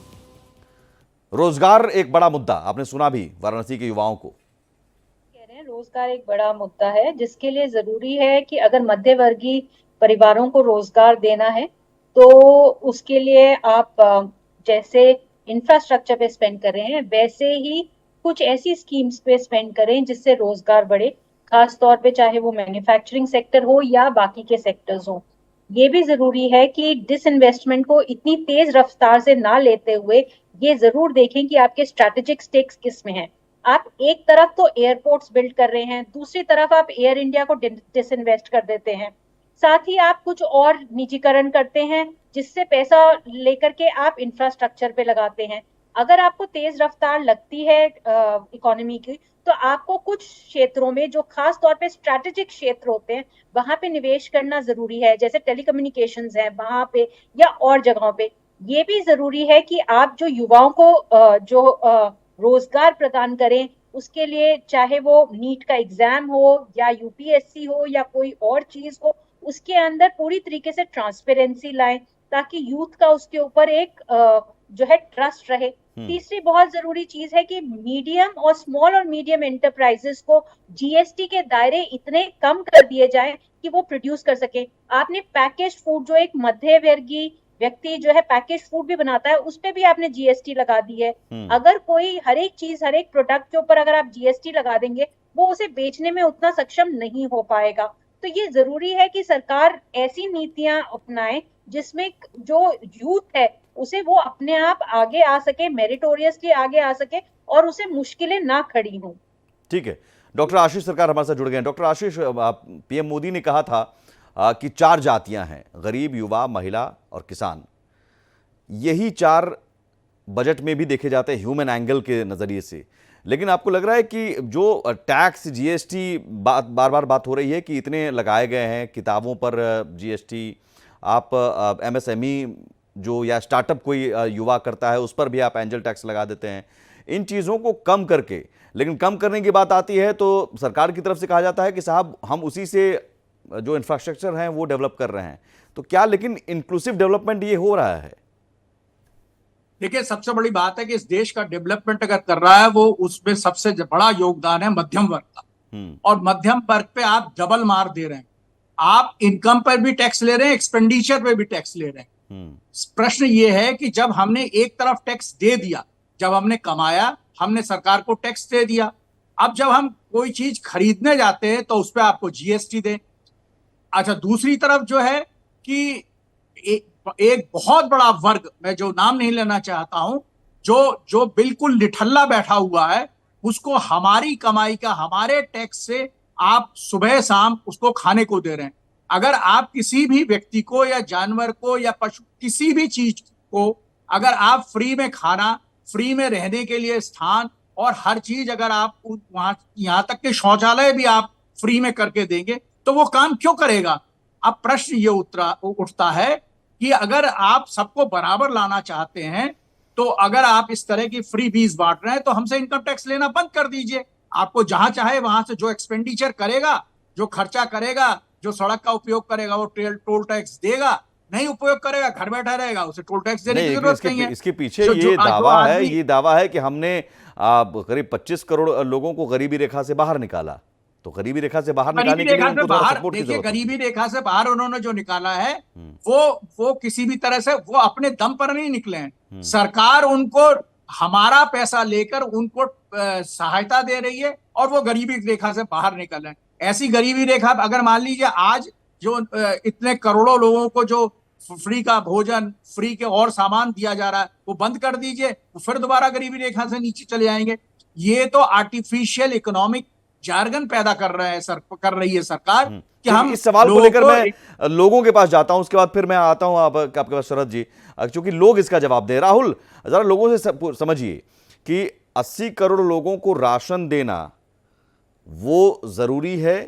रोजगार एक बड़ा मुद्दा, आपने सुना भी वाराणसी के युवाओं को कह रहे हैं। रोजगार एक बड़ा मुद्दा है, जिसके लिए जरूरी है कि अगर मध्यवर्गीय परिवारों को रोजगार देना है तो उसके लिए आप जैसे इंफ्रास्ट्रक्चर पे स्पेंड कर रहे हैं, वैसे ही कुछ ऐसी स्कीम्स पे स्पेंड करें जिससे रोजगार बढ़े, खास तौर पे चाहे वो मैन्युफैक्चरिंग सेक्टर हो या बाकी के सेक्टर्स हो। ये भी जरूरी है कि डिसइन्वेस्टमेंट को इतनी तेज रफ्तार से ना लेते हुए ये जरूर देखें कि आपके स्ट्रैटेजिक स्टेक्स किस में हैं। आप एक तरफ तो एयरपोर्ट्स बिल्ड कर रहे हैं, दूसरी तरफ आप एयर इंडिया को डिसइन्वेस्ट कर देते हैं, साथ ही आप कुछ और निजीकरण करते हैं जिससे पैसा लेकर के आप इंफ्रास्ट्रक्चर पे लगाते हैं। अगर आपको तेज रफ्तार लगती है इकोनॉमी की, तो आपको कुछ क्षेत्रों में जो खास तौर पे स्ट्रैटेजिक क्षेत्र होते हैं वहां पे निवेश करना जरूरी है, जैसे टेलीकम्युनिकेशंस है वहां पे या और जगहों पे। ये भी जरूरी है कि आप जो युवाओं को जो रोजगार प्रदान करें, उसके लिए चाहे वो नीट का एग्जाम हो या यूपीएससी हो या कोई और चीज हो, उसके अंदर पूरी तरीके से ट्रांसपेरेंसी लाएं ताकि यूथ का उसके ऊपर एक जो है ट्रस्ट रहे। तीसरी बहुत जरूरी चीज है कि मीडियम और स्मॉल और मीडियम एंटरप्राइजेस को जीएसटी के दायरे इतने कम कर दिए जाएं कि वो प्रोड्यूस कर सके। आपने पैकेज फूड, जो एक मध्य वर्गीय व्यक्ति जो है पैकेज फूड भी बनाता है, उस पे भी आपने जीएसटी लगा दी है। अगर कोई हर एक चीज, हर एक प्रोडक्ट के ऊपर अगर आप जीएसटी लगा देंगे, वो उसे बेचने में उतना सक्षम नहीं हो पाएगा। तो ये जरूरी है कि सरकार ऐसी नीतियां अपनाए जिसमें जो यूथ है उसे वो अपने आप आगे आ सके, मेरिटोरियसली आगे आ सके और उसे मुश्किलें ना खड़ी हों। ठीक है, डॉक्टर आशीष सरकार हमारे साथ जुड़ गए हैं। डॉक्टर आशीष, पीएम मोदी ने कहा था कि 4 जातियां हैं, गरीब, युवा, महिला और किसान। यही 4 बजट में भी देखे जाते हैं ह्यूमन एंगल के नजरिए से। लेकिन आपको लग रहा है कि जो टैक्स, जीएसटी, बार बार बात हो रही है कि इतने लगाए गए हैं, किताबों पर जीएसटी, आप एमएसएमई जो या स्टार्टअप कोई युवा करता है उस पर भी आप एंजल टैक्स लगा देते हैं, इन चीज़ों को कम करके, लेकिन कम करने की बात आती है तो सरकार की तरफ से कहा जाता है कि साहब हम उसी से जो इंफ्रास्ट्रक्चर हैं वो डेवलप कर रहे हैं। तो क्या लेकिन इंक्लूसिव डेवलपमेंट ये हो रहा है? देखिए, सबसे बड़ी बात है कि इस देश का डेवलपमेंट अगर कर रहा है वो उसमें सबसे बड़ा योगदान है मध्यम वर्ग का। और मध्यम वर्ग पे आप डबल मार दे रहे हैं। आप इनकम पर भी टैक्स ले रहे हैं, एक्सपेंडिचर पे भी टैक्स ले रहे हैं। प्रश्न ये है कि जब हमने एक तरफ टैक्स दे दिया, जब हमने कमाया, हमने सरकार को टैक्स दे दिया, अब जब हम कोई चीज खरीदने जाते हैं तो उस पर आपको जीएसटी दें। अच्छा, दूसरी तरफ जो है कि एक बहुत बड़ा वर्ग, मैं जो नाम नहीं लेना चाहता हूं, जो बिल्कुल निठल्ला बैठा हुआ है, उसको हमारी कमाई का, हमारे टैक्स से आप सुबह शाम उसको खाने को दे रहे हैं। अगर आप किसी भी व्यक्ति को या जानवर को या पशु, किसी भी चीज को अगर आप फ्री में खाना, फ्री में रहने के लिए स्थान और हर चीज अगर आप वहां, यहां तक के शौचालय भी आप फ्री में करके देंगे तो वो काम क्यों करेगा? अब प्रश्न ये उठता है कि अगर आप सबको बराबर लाना चाहते हैं तो अगर आप इस तरह की फ्री फीस बांट रहे हैं तो हमसे इनकम टैक्स लेना बंद कर दीजिए। आपको जहां चाहे वहां से जो एक्सपेंडिचर करेगा, जो खर्चा करेगा, जो सड़क का उपयोग करेगा वो टोल टैक्स देगा, नहीं उपयोग करेगा, घर बैठा रहेगा, उसे टोल टैक्स देने की जरूरत नहीं है। इसके पीछे ये दावा है कि हमने करीब 25 करोड़ लोगों को गरीबी रेखा से बाहर निकाला। तो गरीबी रेखा से बाहर निकालने के लिए उनको थोड़ा सपोर्ट की जरूरत है। गरीबी रेखा से बाहर उन्होंने जो निकाला है वो किसी भी तरह से वो अपने दम पर नहीं निकले हैं। सरकार उनको हमारा पैसा लेकर उनको सहायता दे रही है और वो गरीबी रेखा से बाहर निकल रहे हैं। ऐसी गरीबी रेखा अगर मान लीजिए आज जो इतने करोड़ों लोगों को जो फ्री का भोजन, फ्री के और सामान दिया जा रहा है, वो बंद कर दीजिए, वो फिर दोबारा गरीबी रेखा से नीचे चले जाएंगे। ये तो आर्टिफिशियल इकोनॉमिक जार्गन पैदा कर रही है सरकार कि हम इस सवाल को लेकर मैं लोगों के पास जाता हूं, उसके बाद फिर मैं आता हूं आपके पास शरद जी, क्योंकि लोग इसका जवाब दे। राहुल, जरा लोगों से समझिए कि 80 करोड़ लोगों को राशन देना वो जरूरी है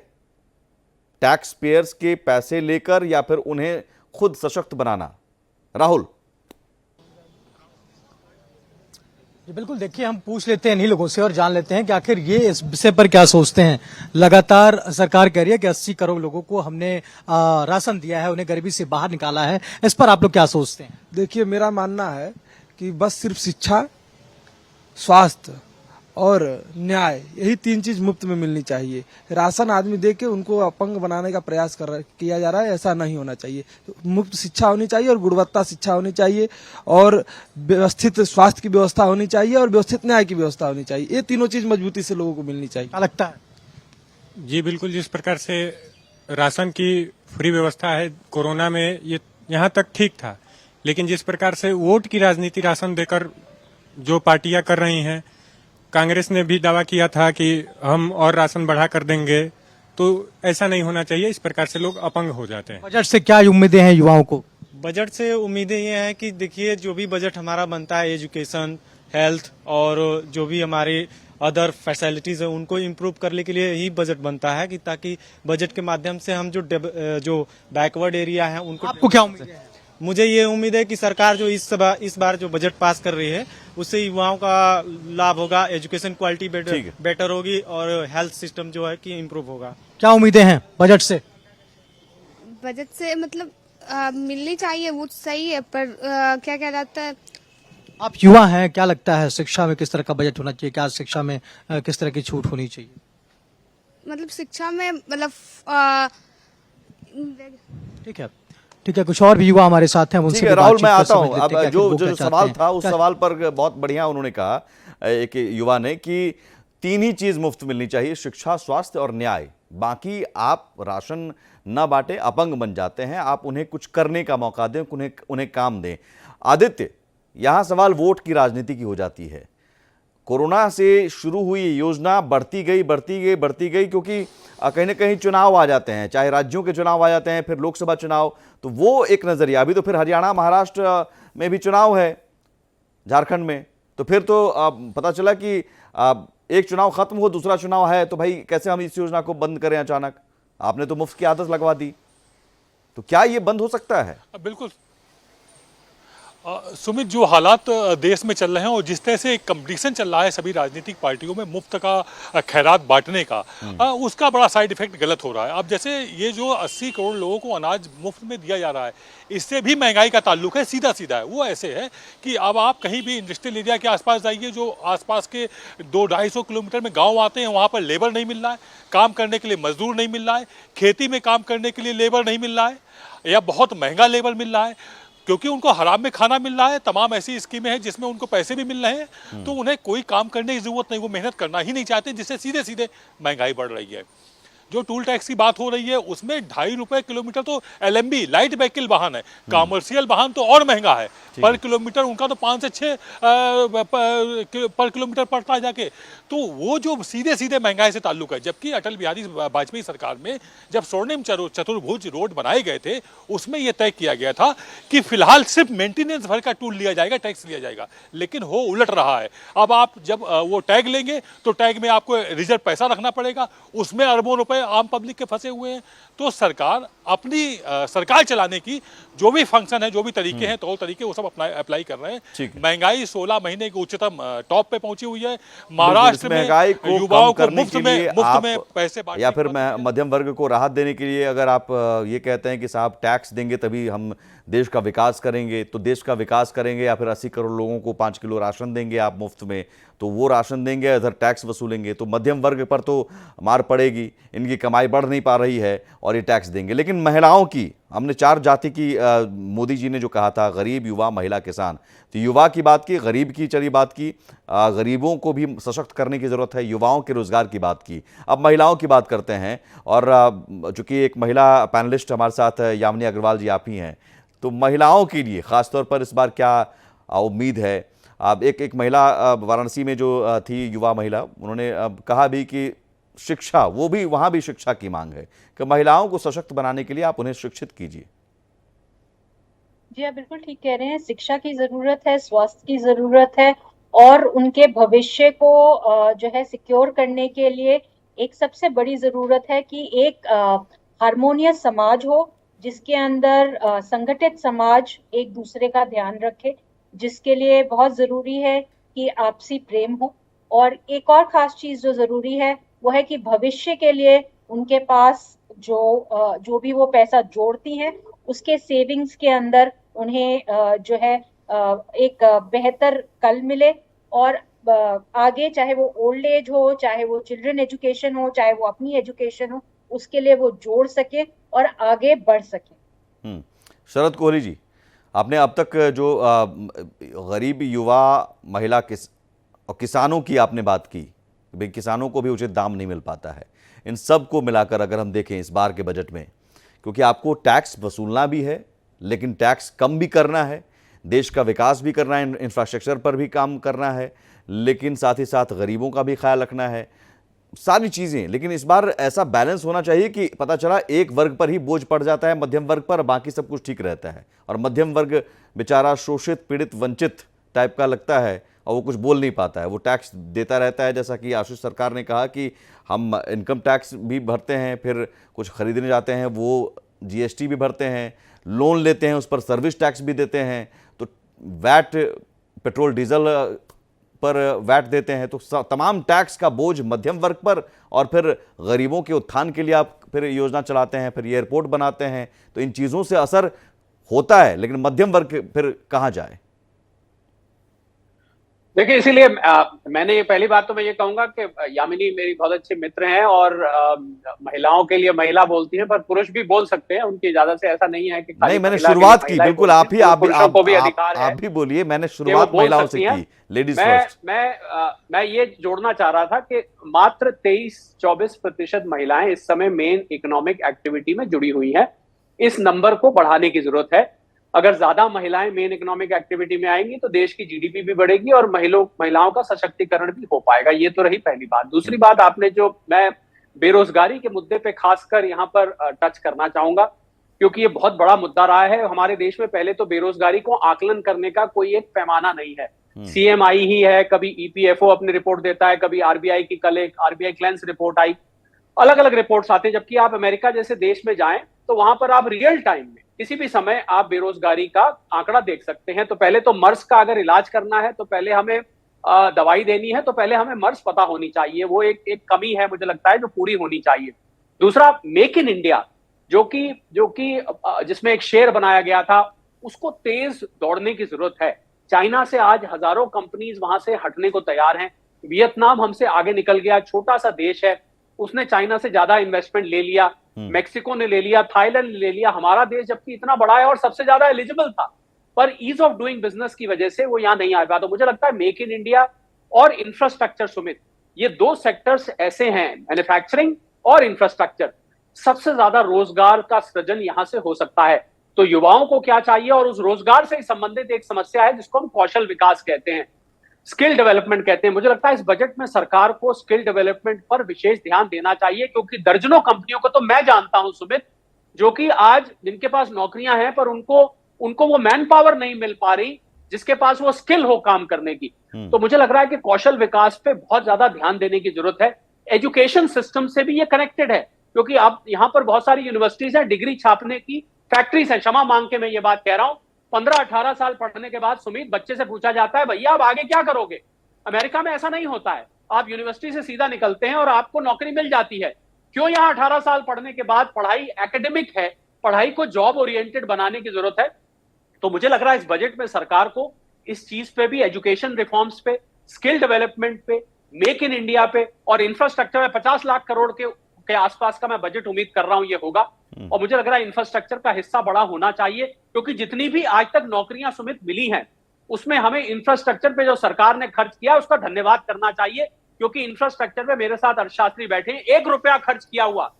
टैक्स पेयर्स के पैसे लेकर या फिर उन्हें खुद सशक्त बनाना? राहुल जी बिल्कुल, देखिए हम पूछ लेते हैं इन्हीं लोगों से और जान लेते हैं कि आखिर ये इस विषय पर क्या सोचते हैं। लगातार सरकार कह रही है कि 80 करोड़ लोगों को हमने राशन दिया है, उन्हें गरीबी से बाहर निकाला है, इस पर आप लोग क्या सोचते हैं? देखिए, मेरा मानना है कि बस सिर्फ शिक्षा, स्वास्थ्य और न्याय, यही 3 चीज मुफ्त में मिलनी चाहिए। राशन आदमी दे के उनको अपंग बनाने का प्रयास किया जा रहा है, ऐसा नहीं होना चाहिए। मुफ्त शिक्षा होनी चाहिए और गुणवत्ता शिक्षा होनी चाहिए और व्यवस्थित स्वास्थ्य की व्यवस्था होनी चाहिए और व्यवस्थित न्याय की व्यवस्था होनी चाहिए। ये तीनों चीज मजबूती से लोगों को मिलनी चाहिए। क्या लगता है? जी बिल्कुल, जिस प्रकार से राशन की फ्री व्यवस्था है कोरोना में, ये यहाँ तक ठीक था, लेकिन जिस प्रकार से वोट की राजनीति राशन देकर जो पार्टियां कर रही हैं, कांग्रेस ने भी दावा किया था कि हम और राशन बढ़ा कर देंगे, तो ऐसा नहीं होना चाहिए। इस प्रकार से लोग अपंग हो जाते हैं। बजट से क्या उम्मीदें हैं युवाओं को? बजट से उम्मीदें ये हैं कि देखिए, जो भी बजट हमारा बनता है, एजुकेशन, हेल्थ और जो भी हमारे अदर फैसिलिटीज है उनको इम्प्रूव करने के लिए ही बजट बनता है, कि ताकि बजट के माध्यम से हम जो बैकवर्ड एरिया है उनको। आपको क्या उम्मीद है? मुझे ये उम्मीद है कि सरकार जो इस बार जो बजट पास कर रही है उससे युवाओं का लाभ होगा, एजुकेशन क्वालिटी बेटर होगी और हेल्थ सिस्टम जो है कि इम्प्रूव होगा। क्या उम्मीदें हैं बजट से? बजट से मतलब मिलनी चाहिए वो सही है, पर क्या क्या जाता है। आप युवा हैं, क्या लगता है शिक्षा में किस तरह का बजट होना चाहिए? क्या शिक्षा में किस तरह की छूट होनी चाहिए? मतलब शिक्षा में मतलब ठीक है, कुछ और भी युवा हमारे साथ हैं, उनसे ठीक है भी राहुल, बातचीत मैं कर आता हूं। समझ लेते अब हैं कि जो आखिर वो जो क्या सवाल चाहते था हैं। उस सवाल पर बहुत बढ़िया उन्होंने कहा एक युवा ने कि 3 ही चीज मुफ्त मिलनी चाहिए, शिक्षा, स्वास्थ्य और न्याय। बाकी आप राशन न बांटे, अपंग बन जाते हैं, आप उन्हें कुछ करने का मौका दें, उन्हें काम दें। आदित्य, यहां सवाल वोट की राजनीति की हो जाती है। कोरोना से शुरू हुई योजना बढ़ती गई क्योंकि कहीं ना कहीं चुनाव आ जाते हैं, चाहे राज्यों के चुनाव आ जाते हैं, फिर लोकसभा चुनाव, तो वो एक नजरिया। अभी तो फिर हरियाणा, महाराष्ट्र में भी चुनाव है, झारखंड में, तो फिर तो पता चला कि एक चुनाव खत्म हो, दूसरा चुनाव है, तो भाई कैसे हम इस योजना को बंद करें अचानक? आपने तो मुफ्त की आदत लगवा दी, तो क्या ये बंद हो सकता है? बिल्कुल सुमित, जो हालात देश में चल रहे हैं और जिस तरह से कंपटीशन चल रहा है सभी राजनीतिक पार्टियों में मुफ्त का खैरात बांटने का, उसका बड़ा साइड इफेक्ट गलत हो रहा है। अब जैसे ये जो 80 करोड़ लोगों को अनाज मुफ्त में दिया जा रहा है, इससे भी महंगाई का ताल्लुक है, सीधा है। वो ऐसे है कि अब आप कहीं भी इंडस्ट्रियल एरिया के आसपास जाइए, जो आसपास के 200-250 किलोमीटर में गाँव आते हैं, वहाँ पर लेबर नहीं मिल रहा है, काम करने के लिए मजदूर नहीं मिल रहा है, खेती में काम करने के लिए लेबर नहीं मिल रहा है, या बहुत महंगा लेबर मिल रहा है, क्योंकि उनको हराम में खाना मिल रहा है। तमाम ऐसी स्कीमें हैं जिसमें उनको पैसे भी मिल रहे हैं, तो उन्हें कोई काम करने की जरूरत नहीं, वो मेहनत करना ही नहीं चाहते, जिससे सीधे सीधे महंगाई बढ़ रही है। जो टूल टैक्स की बात हो रही है उसमें 2.5 रुपए किलोमीटर तो LMB लाइट व्हीकल वाहन है, कमर्शियल वाहन तो और महंगा है, पर किलोमीटर उनका तो 5 से 6 पर किलोमीटर पड़ता है जाके, तो वो जो सीधे सीधे महंगाई से ताल्लुक है। जबकि अटल बिहारी वाजपेयी सरकार में जब स्वर्णिम चतुर्भुज रोड बनाए गए थे, उसमें यह तय किया गया था कि फिलहाल सिर्फ मेंटेनेंस भर का टूल लिया जाएगा, टैक्स लिया जाएगा, लेकिन हो उलट रहा है। अब आप जब वो टैग लेंगे तो टैग में आपको रिजर्व पैसा रखना पड़ेगा, उसमें अरबों रुपए आम पब्लिक के फंसे हुए हैं। तो सरकार अपनी सरकार चलाने की जो भी फंक्शन है, जो भी तरीके हैं, तौर तरीके, वो सब अप्लाई कर रहे हैं। महंगाई 16 महीने के उच्चतम टॉप पे पहुंची हुई है। महाराष्ट्र में युवाओं को मुफ्त में पैसे या फिर मध्यम वर्ग को राहत देने के लिए अगर आप ये कहते हैं कि साहब टैक्स देंगे तभी हम देश का विकास करेंगे, तो देश का विकास करेंगे, या फिर 80 करोड़ लोगों को 5 किलो राशन देंगे आप मुफ्त में, तो वो राशन देंगे, इधर टैक्स वसूलेंगे, तो मध्यम वर्ग पर तो मार पड़ेगी, इनकी कमाई बढ़ नहीं पा रही है और ये टैक्स देंगे। लेकिन महिलाओं की, हमने 4 जाति की मोदी जी ने जो कहा था, गरीब, युवा, महिला, किसान, तो युवा की बात की, गरीब की चली बात की, गरीबों को भी सशक्त करने की ज़रूरत है, युवाओं के रोजगार की बात की। अब महिलाओं की बात करते हैं, और चूंकि एक महिला पैनलिस्ट हमारे साथ है, यामिनी अग्रवाल जी आप ही हैं, तो महिलाओं के लिए खासतौर पर इस बार क्या उम्मीद है? अब एक महिला वाराणसी में जो थी, युवा महिला, उन्होंने कहा भी कि शिक्षा, वो भी वहां भी शिक्षा की मांग है कि महिलाओं को सशक्त बनाने के लिए आप उन्हें शिक्षित कीजिए। जी आप बिल्कुल ठीक कह रहे हैं, शिक्षा की जरूरत है, स्वास्थ्य की जरूरत है, और उनके भविष्य को जो है सिक्योर करने के लिए एक सबसे बड़ी जरूरत है कि एक हार्मोनियस समाज हो, जिसके अंदर संगठित समाज एक दूसरे का ध्यान रखे, जिसके लिए बहुत जरूरी है कि आपसी प्रेम हो। और एक और खास चीज जो जरूरी है वो है कि भविष्य के लिए उनके पास जो भी वो पैसा जोड़ती हैं, उसके सेविंग्स के अंदर उन्हें जो है एक बेहतर कल मिले, और आगे चाहे वो ओल्ड एज हो, चाहे वो चिल्ड्रन एजुकेशन हो, चाहे वो अपनी एजुकेशन हो, उसके लिए वो जोड़ सके और आगे बढ़ सके। शरद कोहली जी, आपने अब तक जो गरीब, युवा, महिला और किसानों की आपने बात की, भाई किसानों को भी उचित दाम नहीं मिल पाता है, इन सब को मिलाकर अगर हम देखें इस बार के बजट में, क्योंकि आपको टैक्स वसूलना भी है लेकिन टैक्स कम भी करना है, देश का विकास भी करना है, इंफ्रास्ट्रक्चर पर भी काम करना है, लेकिन साथ ही साथ गरीबों का भी ख्याल रखना है, सारी चीज़ें। लेकिन इस बार ऐसा बैलेंस होना चाहिए कि पता चला एक वर्ग पर ही बोझ पड़ जाता है, मध्यम वर्ग पर, बाकी सब कुछ ठीक रहता है, और मध्यम वर्ग बेचारा शोषित, पीड़ित, वंचित टाइप का लगता है और वो कुछ बोल नहीं पाता है, वो टैक्स देता रहता है। जैसा कि आशीष सरकार ने कहा कि हम इनकम टैक्स भी भरते हैं, फिर कुछ खरीदने जाते हैं वो जीएसटी भी भरते हैं, लोन लेते हैं, उस पर सर्विस टैक्स भी देते हैं, तो वैट, पेट्रोल डीजल पर वैट देते हैं, तो तमाम टैक्स का बोझ मध्यम वर्ग पर, और फिर गरीबों के उत्थान के लिए आप फिर योजना चलाते हैं, फिर एयरपोर्ट बनाते हैं, तो इन चीज़ों से असर होता है, लेकिन मध्यम वर्ग फिर कहाँ जाए? देखिए, इसीलिए मैंने ये पहली बात तो मैं ये कहूंगा कि यामिनी मेरी बहुत अच्छे मित्र हैं और महिलाओं के लिए महिला बोलती हैं, पर पुरुष भी बोल सकते हैं, उनकी इजाजत से ऐसा नहीं है कि नहीं, मैंने शुरुआत की, बिल्कुल आप भी बोलिए, मैंने शुरुआत महिलाओं से की, लेडीज फर्स्ट। मैं ये जोड़ना चाह रहा था कि मात्र 23-24% महिलाएं इस समय मेन इकोनॉमिक एक्टिविटी में जुड़ी हुई है। इस नंबर को बढ़ाने की जरूरत है। अगर ज्यादा महिलाएं मेन इकोनॉमिक एक्टिविटी में आएंगी तो देश की जीडीपी भी बढ़ेगी और महिलाओं का सशक्तिकरण भी हो पाएगा। ये तो रही पहली बात। दूसरी बात, आपने जो, मैं बेरोजगारी के मुद्दे पे खासकर यहाँ पर टच करना चाहूंगा, क्योंकि ये बहुत बड़ा मुद्दा रहा है हमारे देश में। पहले तो बेरोजगारी को आकलन करने का कोई एक पैमाना नहीं है। सीएमआई ही है, कभी ईपीएफओ अपनी रिपोर्ट देता है, कभी आरबीआई की कल एक आरबीआई क्लेंस रिपोर्ट आई, अलग अलग रिपोर्ट्स आते हैं। जबकि आप अमेरिका जैसे देश में जाएं तो वहां पर आप रियल टाइम में किसी भी समय आप बेरोजगारी का आंकड़ा देख सकते हैं। तो पहले तो मर्स का अगर इलाज करना है तो पहले हमें दवाई देनी है, तो पहले हमें मर्स पता होनी चाहिए। वो एक कमी है मुझे लगता है जो पूरी होनी चाहिए। दूसरा, मेक इन इंडिया जो कि जिसमें एक शेर बनाया गया था, उसको तेज दौड़ने की जरूरत है। चाइना से आज हजारों कंपनीज वहां से हटने को तैयार हैं। वियतनाम हमसे आगे निकल गया, छोटा सा देश है, उसने चाइना से ज्यादा इन्वेस्टमेंट ले लिया। मेक्सिको ने ले लिया, थाईलैंड ने ले लिया। हमारा देश जबकि इतना बड़ा है और सबसे ज्यादा एलिजिबल था, पर ईज ऑफ डूइंग बिजनेस की वजह से वो यहाँ नहीं आ पाया। तो मुझे लगता है मेक इन इंडिया और इंफ्रास्ट्रक्चर, सुमित, ये दो सेक्टर्स ऐसे हैं, मैन्युफैक्चरिंग और इंफ्रास्ट्रक्चर, सबसे ज्यादा रोजगार का सृजन यहां से हो सकता है। तो युवाओं को क्या चाहिए, और उस रोजगार से संबंधित एक समस्या है जिसको हम कौशल विकास कहते हैं, स्किल डेवलपमेंट कहते हैं। मुझे लगता है इस बजट में सरकार को स्किल डेवलपमेंट पर विशेष ध्यान देना चाहिए, क्योंकि दर्जनों कंपनियों को तो मैं जानता हूं सुमित, जो कि आज जिनके पास नौकरियां हैं पर उनको वो मैन पावर नहीं मिल पा रही जिसके पास वो स्किल हो काम करने की। तो मुझे लग रहा है कि कौशल विकास पे बहुत ज्यादा ध्यान देने की जरूरत है। एजुकेशन सिस्टम से भी ये कनेक्टेड है, क्योंकि अब यहाँ पर बहुत सारी यूनिवर्सिटीज हैं, डिग्री छापने की फैक्ट्रीज है। क्षमा मांग के मैं ये बात कह रहा हूं, 15-18 साल पढ़ने के बाद सुमित, बच्चे से पूछा जाता है, भैया आप आगे क्या करोगे? अमेरिका में ऐसा नहीं होता है। आप यूनिवर्सिटी से सीधा निकलते हैं और आपको नौकरी मिल जाती है। क्यों? यहाँ 18 साल पढ़ने के बाद पढ़ाई एकेडमिक है, पढ़ाई को जॉब ओरिएंटेड बनाने की जरूरत है। तो मुझे लग रहा है इस बजट में सरकार को इस चीज पे भी, एजुकेशन रिफॉर्म्स पे, स्किल डेवलपमेंट पे, मेक इन इंडिया पे और इंफ्रास्ट्रक्चर में 50 लाख करोड़ के आसपास का मैं बजट उम्मीद कर रहा हूं ये होगा। और मुझे लग रहा है इंफ्रास्ट्रक्चर का हिस्सा बड़ा होना चाहिए, क्योंकि जितनी भी आज तक नौकरियां सुमित मिली हैं उसमें हमें इंफ्रास्ट्रक्चर पे जो सरकार ने खर्च किया उसका धन्यवाद करना चाहिए। क्योंकि इंफ्रास्ट्रक्चर पे मेरे साथ अर्थशास्त्री बैठे हैं, 1 रुपया खर्च किया हुआ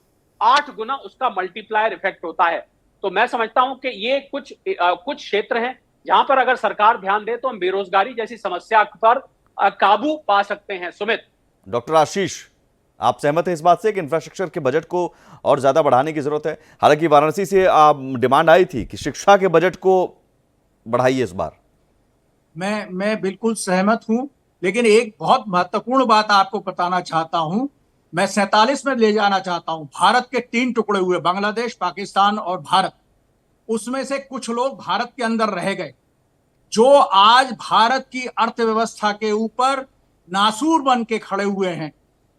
8 गुना उसका मल्टीप्लायर इफेक्ट होता है। तो मैं समझता हूं कि ये कुछ क्षेत्र हैं जहां पर अगर सरकार ध्यान दे तो हम बेरोजगारी जैसी समस्या पर काबू पा सकते हैं। सुमित। डॉक्टर आशीष, आप सहमत हैं इस बात से कि इंफ्रास्ट्रक्चर के बजट को और ज्यादा बढ़ाने की जरूरत है? हालांकि वाराणसी से डिमांड आई थी कि शिक्षा के बजट को बढ़ाइए इस बार। मैं बिल्कुल सहमत हूं, लेकिन एक बहुत महत्वपूर्ण बात आपको बताना चाहता हूं। मैं 47 में ले जाना चाहता हूं। भारत के 3 टुकड़े हुए, बांग्लादेश, पाकिस्तान और भारत। उसमें से कुछ लोग भारत के अंदर रह गए, जो आज भारत की अर्थव्यवस्था के ऊपर नासूर बन के खड़े हुए हैं,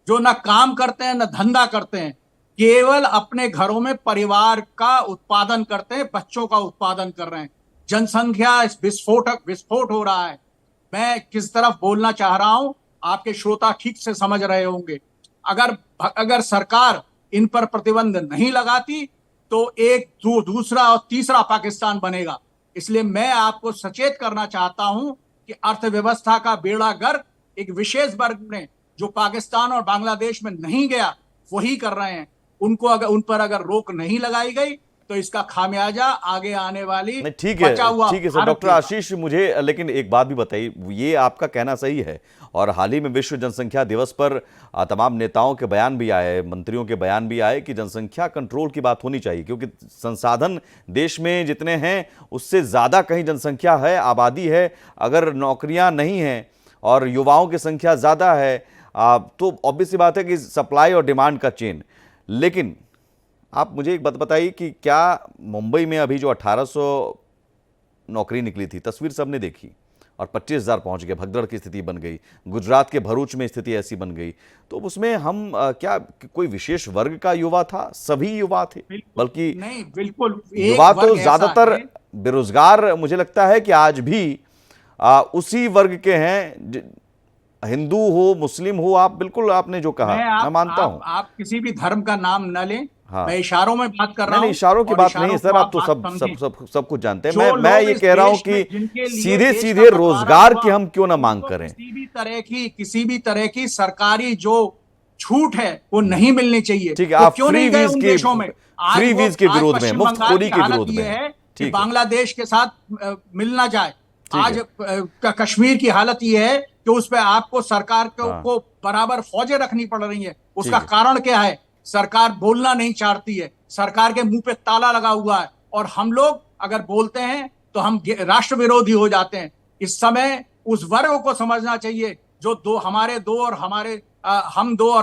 जो न काम करते हैं न धंधा करते हैं, केवल अपने घरों में परिवार का उत्पादन करते हैं, बच्चों का उत्पादन कर रहे हैं। जनसंख्या विस्फोट हो रहा है। मैं किस तरफ बोलना चाह रहा हूं आपके श्रोता ठीक से समझ रहे होंगे। अगर सरकार इन पर प्रतिबंध नहीं लगाती तो एक दूसरा और तीसरा पाकिस्तान बनेगा। इसलिए मैं आपको सचेत करना चाहता हूं कि अर्थव्यवस्था का बेड़ा गर्क एक विशेष वर्ग ने, जो पाकिस्तान और बांग्लादेश में नहीं गया, वही कर रहे हैं। उन पर अगर रोक नहीं लगाई गई तो इसका खामियाजा आगे आने वाली ठीक है सर। डॉक्टर आशीष, मुझे लेकिन एक बात भी बताइए, ये आपका कहना सही है और हाल ही में विश्व जनसंख्या दिवस पर तमाम नेताओं के बयान भी आए, मंत्रियों के बयान भी आए कि जनसंख्या कंट्रोल की बात होनी चाहिए, क्योंकि संसाधन देश में जितने हैं उससे ज़्यादा कहीं जनसंख्या है, आबादी है। अगर नौकरियां नहीं हैं और युवाओं की संख्या ज़्यादा है तो ऑब्वियस सी बात है कि सप्लाई और डिमांड का चेन। लेकिन आप मुझे एक बात बताइए कि क्या मुंबई में अभी जो 1800 नौकरी निकली थी, तस्वीर सबने देखी, और 25,000 पहुंच गए, भगदड़ की स्थिति बन गई, गुजरात के भरूच में स्थिति ऐसी बन गई, तो उसमें हम क्या कोई विशेष वर्ग का युवा था? सभी युवा थे, बल्कि नहीं, बिल्कुल युवा तो ज्यादातर बेरोजगार मुझे लगता है कि आज भी उसी वर्ग के हैं, हिंदू हो मुस्लिम हो। आप बिल्कुल, आपने जो कहा मैं मानता हूं। आप किसी भी धर्म का नाम न लें। हाँ। मैं इशारों में बात कर रहा हूं। इशारों की बात नहीं सर, आप तो सब कुछ जानते हैं। मैं ये कह रहा हूं कि सीधे सीधे रोजगार की हम क्यों ना मांग करें। किसी भी तरह की सरकारी जो छूट है वो नहीं मिलनी चाहिए। ठीक है, आप फ्री वीज के विरोध में, मुफ्तखोरी के विरोध में है, बांग्लादेश के साथ मिलना जाए। आज कश्मीर की हालत ये है कि उस पर आपको सरकार को बराबर फौजें रखनी पड़ रही है। उसका कारण क्या है? सरकार बोलना नहीं चाहती है, सरकार के मुंह पे ताला लगा हुआ है, और हम लोग अगर बोलते हैं तो हम राष्ट्र विरोधी हो जाते हैं। इस समय उस वर्ग को समझना चाहिए जो हमारे दो और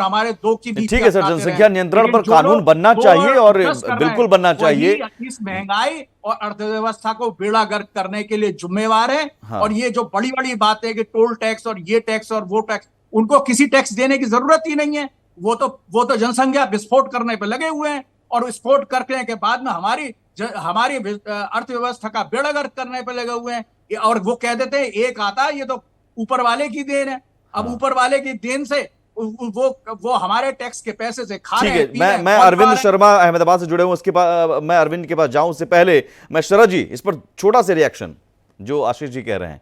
हमारे दो की बीच। ठीक है सर, जनसंख्या नियंत्रण पर कानून बनना चाहिए और बिल्कुल बनना चाहिए। इस महंगाई और अर्थव्यवस्था को बेड़ा गर्क करने के लिए जिम्मेवार है। हाँ। और ये जो बड़ी बड़ी बात है कि टोल टैक्स और ये टैक्स और वो टैक्स, उनको किसी टैक्स देने की जरूरत ही नहीं है। वो तो जनसंख्या विस्फोट करने पर लगे हुए हैं, और विस्फोट करने के बाद में हमारी अर्थव्यवस्था का बेड़ा गर्क करने पर लगे हुए हैं। और वो कह देते हैं एक आता है, ये तो ऊपर वाले की देन है। अब ऊपर वाले की देन से वो हमारे टैक्स के पैसे से खा रहे हैं। मैं अरविंद शर्मा अहमदाबाद से जुड़े हूं, उसके बाद मैं अरविंद के पास जाऊं उससे पहले मैं शरद जी, इस पर छोटा सा रिएक्शन जो आशीष जी कह रहे हैं।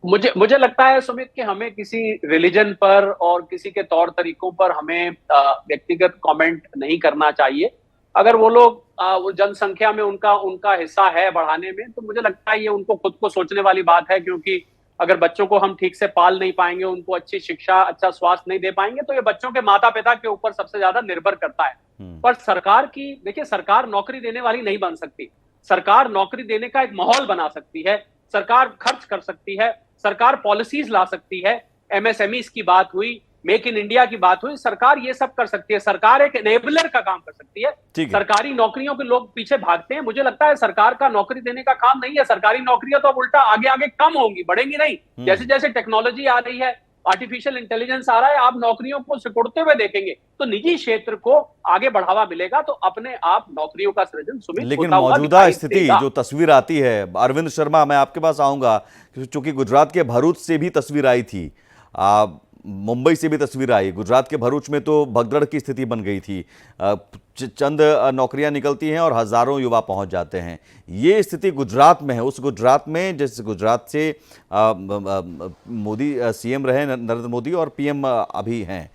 मुझे लगता है सुमित कि हमें किसी रिलीजन पर और किसी के तौर तरीकों पर हमें व्यक्तिगत कमेंट नहीं करना चाहिए। अगर वो लोग वो जनसंख्या में उनका हिस्सा है बढ़ाने में, तो मुझे लगता है ये उनको खुद को सोचने वाली बात है, क्योंकि अगर बच्चों को हम ठीक से पाल नहीं पाएंगे, उनको अच्छी शिक्षा, अच्छा स्वास्थ्य नहीं दे पाएंगे, तो ये बच्चों के माता पिता के ऊपर सबसे ज्यादा निर्भर करता है। पर सरकार की, देखिए, सरकार नौकरी देने वाली नहीं बन सकती। सरकार नौकरी देने का एक माहौल बना सकती है, सरकार खर्च कर सकती है, सरकार पॉलिसीज ला सकती है। एमएसएमईज की बात हुई, मेक इन इंडिया की बात हुई, सरकार ये सब कर सकती है। सरकार एक एनेबलर का काम कर सकती है। सरकारी नौकरियों के लोग पीछे भागते हैं। मुझे लगता है सरकार का नौकरी देने का काम नहीं है। सरकारी नौकरियां तो अब उल्टा आगे आगे कम होंगी, बढ़ेंगी नहीं। जैसे जैसे टेक्नोलॉजी आ रही है, आर्टिफिशियल इंटेलिजेंस आ रहा है, आप नौकरियों को सिकुड़ते हुए देखेंगे, तो निजी क्षेत्र को आगे बढ़ावा मिलेगा, तो अपने आप नौकरियों का सृजन सुमित। लेकिन मौजूदा स्थिति जो तस्वीर आती है, अरविंद शर्मा मैं आपके पास आऊंगा, क्योंकि गुजरात के भरूच से भी तस्वीर आई थी, मुंबई से भी तस्वीर आई। गुजरात के भरूच में तो भगदड़ की स्थिति बन गई थी, चंद नौकरियां निकलती हैं और हजारों युवा पहुंच जाते हैं। ये स्थिति गुजरात में है। उस गुजरात में, जिस गुजरात से मोदी सीएम रहे, नरेंद्र मोदी, और पीएम अभी हैं,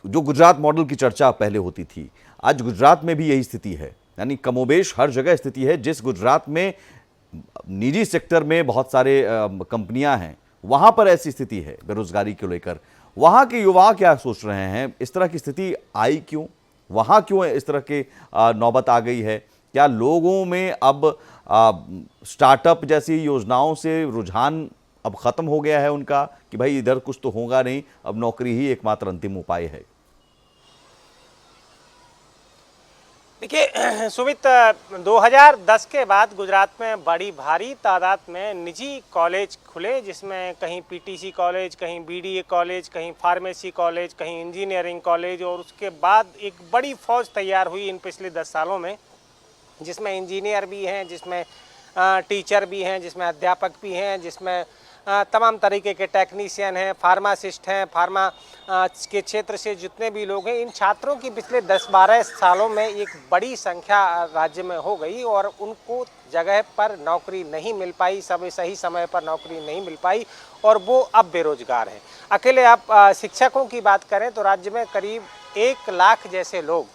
जो गुजरात मॉडल की चर्चा पहले होती थी, आज गुजरात में भी यही स्थिति है। यानी कमोबेश हर जगह स्थिति है। जिस गुजरात में निजी सेक्टर में बहुत सारे कंपनियां हैं, वहां पर ऐसी स्थिति है बेरोजगारी को लेकर। वहां के युवा क्या सोच रहे हैं? इस तरह की स्थिति आई क्यों? वहां क्यों इस तरह की नौबत आ गई है? क्या लोगों में अब स्टार्टअप जैसी योजनाओं से रुझान अब खत्म हो गया है उनका, कि भाई इधर कुछ तो होगा नहीं, अब नौकरी ही एकमात्र अंतिम उपाय है? देखिए सुमित, 2010 के बाद गुजरात में बड़ी भारी तादाद में निजी कॉलेज खुले, जिसमें कहीं पीटीसी कॉलेज, कहीं बीडीए कॉलेज, कहीं फार्मेसी कॉलेज, कहीं इंजीनियरिंग कॉलेज, और उसके बाद एक बड़ी फौज तैयार हुई इन पिछले 10 सालों में, जिसमें इंजीनियर भी हैं, जिसमें टीचर भी हैं, जिसमें अध्यापक भी हैं, जिसमें तमाम तरीके के टेक्नीशियन हैं, फार्मासिस्ट हैं, फार्मा के क्षेत्र से जितने भी लोग हैं। इन छात्रों की पिछले 10-12 सालों में एक बड़ी संख्या राज्य में हो गई, और उनको जगह पर नौकरी नहीं मिल पाई, सही समय पर नौकरी नहीं मिल पाई, और वो अब बेरोजगार हैं। अकेले आप शिक्षकों की बात करें तो राज्य में करीब 1 लाख जैसे लोग,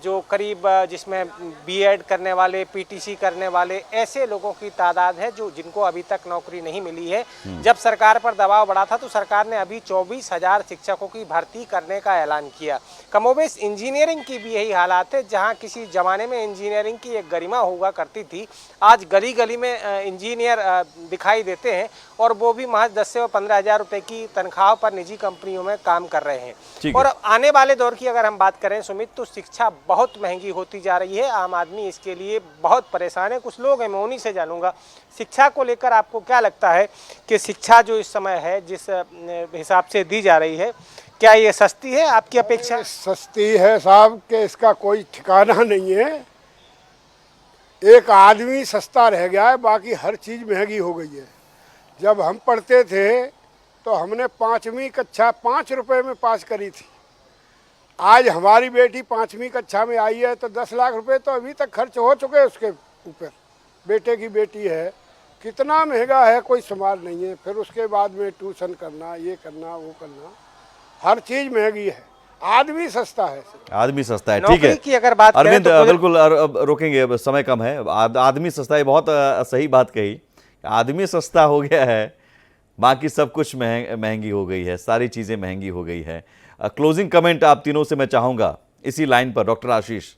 जो करीब, जिसमें बीएड करने वाले, पीटीसी करने वाले, ऐसे लोगों की तादाद है जिनको अभी तक नौकरी नहीं मिली है। जब सरकार पर दबाव बढ़ा था तो सरकार ने अभी 24,000 शिक्षकों की भर्ती करने का ऐलान किया। कमोबेश इंजीनियरिंग की भी यही हालात है। जहां किसी ज़माने में इंजीनियरिंग की एक गरिमा हुआ करती थी, आज गली गली में इंजीनियर दिखाई देते हैं, और वो भी महज 10 से 15 हज़ार रुपए की तनख्वाह पर निजी कंपनियों में काम कर रहे हैं। और आने वाले दौर की अगर हम बात करें सुमित, तो शिक्षा बहुत महंगी होती जा रही है। आम आदमी इसके लिए बहुत परेशान है। कुछ लोग हैं, मैं उन्हीं से जानूंगा, शिक्षा को लेकर आपको क्या लगता है कि शिक्षा जो इस समय है जिस हिसाब से दी जा रही है, क्या ये सस्ती है आपकी अपेक्षा? सस्ती है साहब के इसका कोई ठिकाना नहीं है। एक आदमी सस्ता रह गया है, बाकी हर चीज़ महंगी हो गई है। जब हम पढ़ते थे तो हमने 5वीं कक्षा 5 रुपए में पास करी थी। आज हमारी बेटी 5वीं कक्षा में आई है तो 10 लाख रुपए तो अभी तक खर्च हो चुके हैं उसके ऊपर। बेटे की बेटी है, कितना महंगा है कोई सवाल नहीं है। फिर उसके बाद में ट्यूशन करना, ये करना, वो करना, हर चीज़ महंगी है। आदमी सस्ता है, आदमी सस्ता है। ठीक है, की अगर बात करें अरविंद तो बिल्कुल रोकेंगे, अब समय कम है। आदमी सस्ता है, बहुत सही बात कही। आदमी सस्ता हो गया है, बाकी सब कुछ महंगी हो गई है, सारी चीजें महंगी हो गई है। क्लोजिंग कमेंट आप तीनों से मैं चाहूंगा इसी लाइन पर। डॉक्टर आशीष।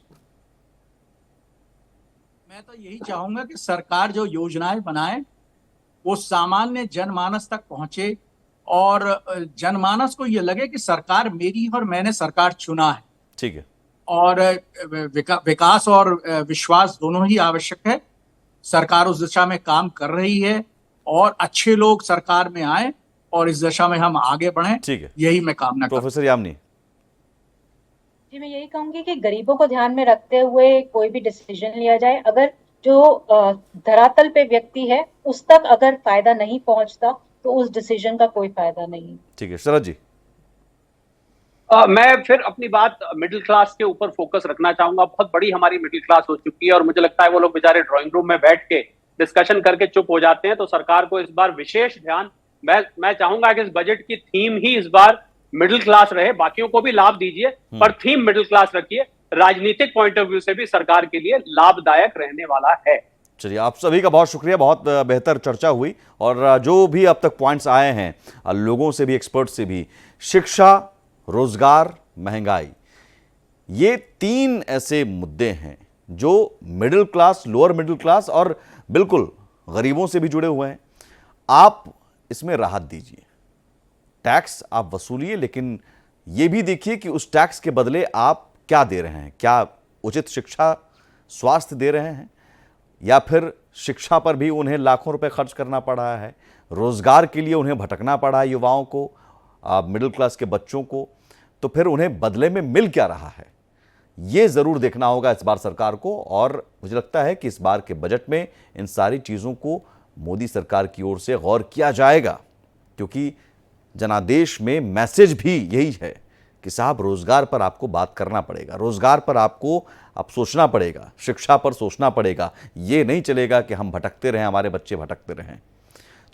मैं तो यही चाहूंगा कि सरकार जो योजनाएं बनाए वो सामान्य जनमानस तक पहुंचे और जनमानस को ये लगे कि सरकार मेरी और मैंने सरकार चुना है। ठीक है। और विकास और विश्वास दोनों ही आवश्यक है। सरकार उस दिशा में काम कर रही है और अच्छे लोग सरकार में आए और इस दिशा में हम आगे बढ़ें। ठीक है, यही मैं कामना करता हूं। प्रोफेसर यामिनी। जी, मैं यही कहूंगी कि गरीबों को ध्यान में रखते हुए कोई भी डिसीजन लिया जाए। अगर जो धरातल पे व्यक्ति है उस तक अगर फायदा नहीं पहुंचता तो उस डिसीजन का कोई फायदा नहीं। ठीक है, शरद जी। मैं फिर अपनी बात मिडिल क्लास के ऊपर फोकस रखना चाहूंगा। बहुत बड़ी हमारी मिडिल क्लास हो चुकी है और मुझे लगता है वो लोग बेचारे ड्राइंग रूम में बैठ के डिस्कशन करके चुप हो जाते हैं। तो सरकार को इस बार विशेष ध्यान, मैं चाहूंगा कि इस बजट की थीम ही इस बार मिडिल क्लास रहे। बाकियों को भी लाभ दीजिए पर थीम मिडिल क्लास रखिए। राजनीतिक पॉइंट ऑफ व्यू से भी सरकार के लिए लाभदायक रहने वाला है। चलिए, आप सभी का बहुत शुक्रिया, बहुत बेहतर चर्चा हुई। और जो भी अब तक पॉइंट्स आए हैं लोगों से भी, एक्सपर्ट से भी, शिक्षा, रोजगार, महंगाई, ये 3 ऐसे मुद्दे हैं जो middle class, lower middle class और बिल्कुल गरीबों से भी जुड़े हुए हैं। आप इसमें राहत दीजिए, टैक्स आप वसूलिए, लेकिन ये भी देखिए कि उस टैक्स के बदले आप क्या दे रहे हैं। क्या उचित शिक्षा, स्वास्थ्य दे रहे हैं, या फिर शिक्षा पर भी उन्हें लाखों रुपए खर्च करना पड़ रहा है, रोजगार के लिए उन्हें भटकना पड़ा है युवाओं को, मिडिल क्लास के बच्चों को, तो फिर उन्हें बदले में मिल क्या रहा है, ये जरूर देखना होगा इस बार सरकार को। और मुझे लगता है कि इस बार के बजट में इन सारी चीजों को मोदी सरकार की ओर से गौर किया जाएगा, क्योंकि जनादेश में मैसेज भी यही है कि साहब रोजगार पर आपको बात करना पड़ेगा, रोजगार पर आपको अब सोचना पड़ेगा, शिक्षा पर सोचना पड़ेगा। ये नहीं चलेगा कि हम भटकते रहें, हमारे बच्चे भटकते रहें।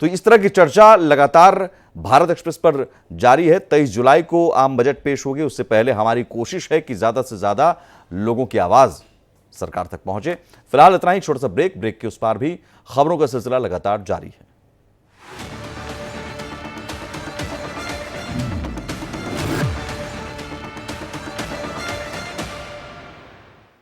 तो इस तरह की चर्चा लगातार भारत एक्सप्रेस पर जारी है। 23 जुलाई को आम बजट पेश होगी, उससे पहले हमारी कोशिश है कि ज्यादा से ज्यादा लोगों की आवाज सरकार तक पहुंचे। फिलहाल इतना ही, छोटा सा ब्रेक के उस पार भी खबरों का सिलसिला लगातार जारी है।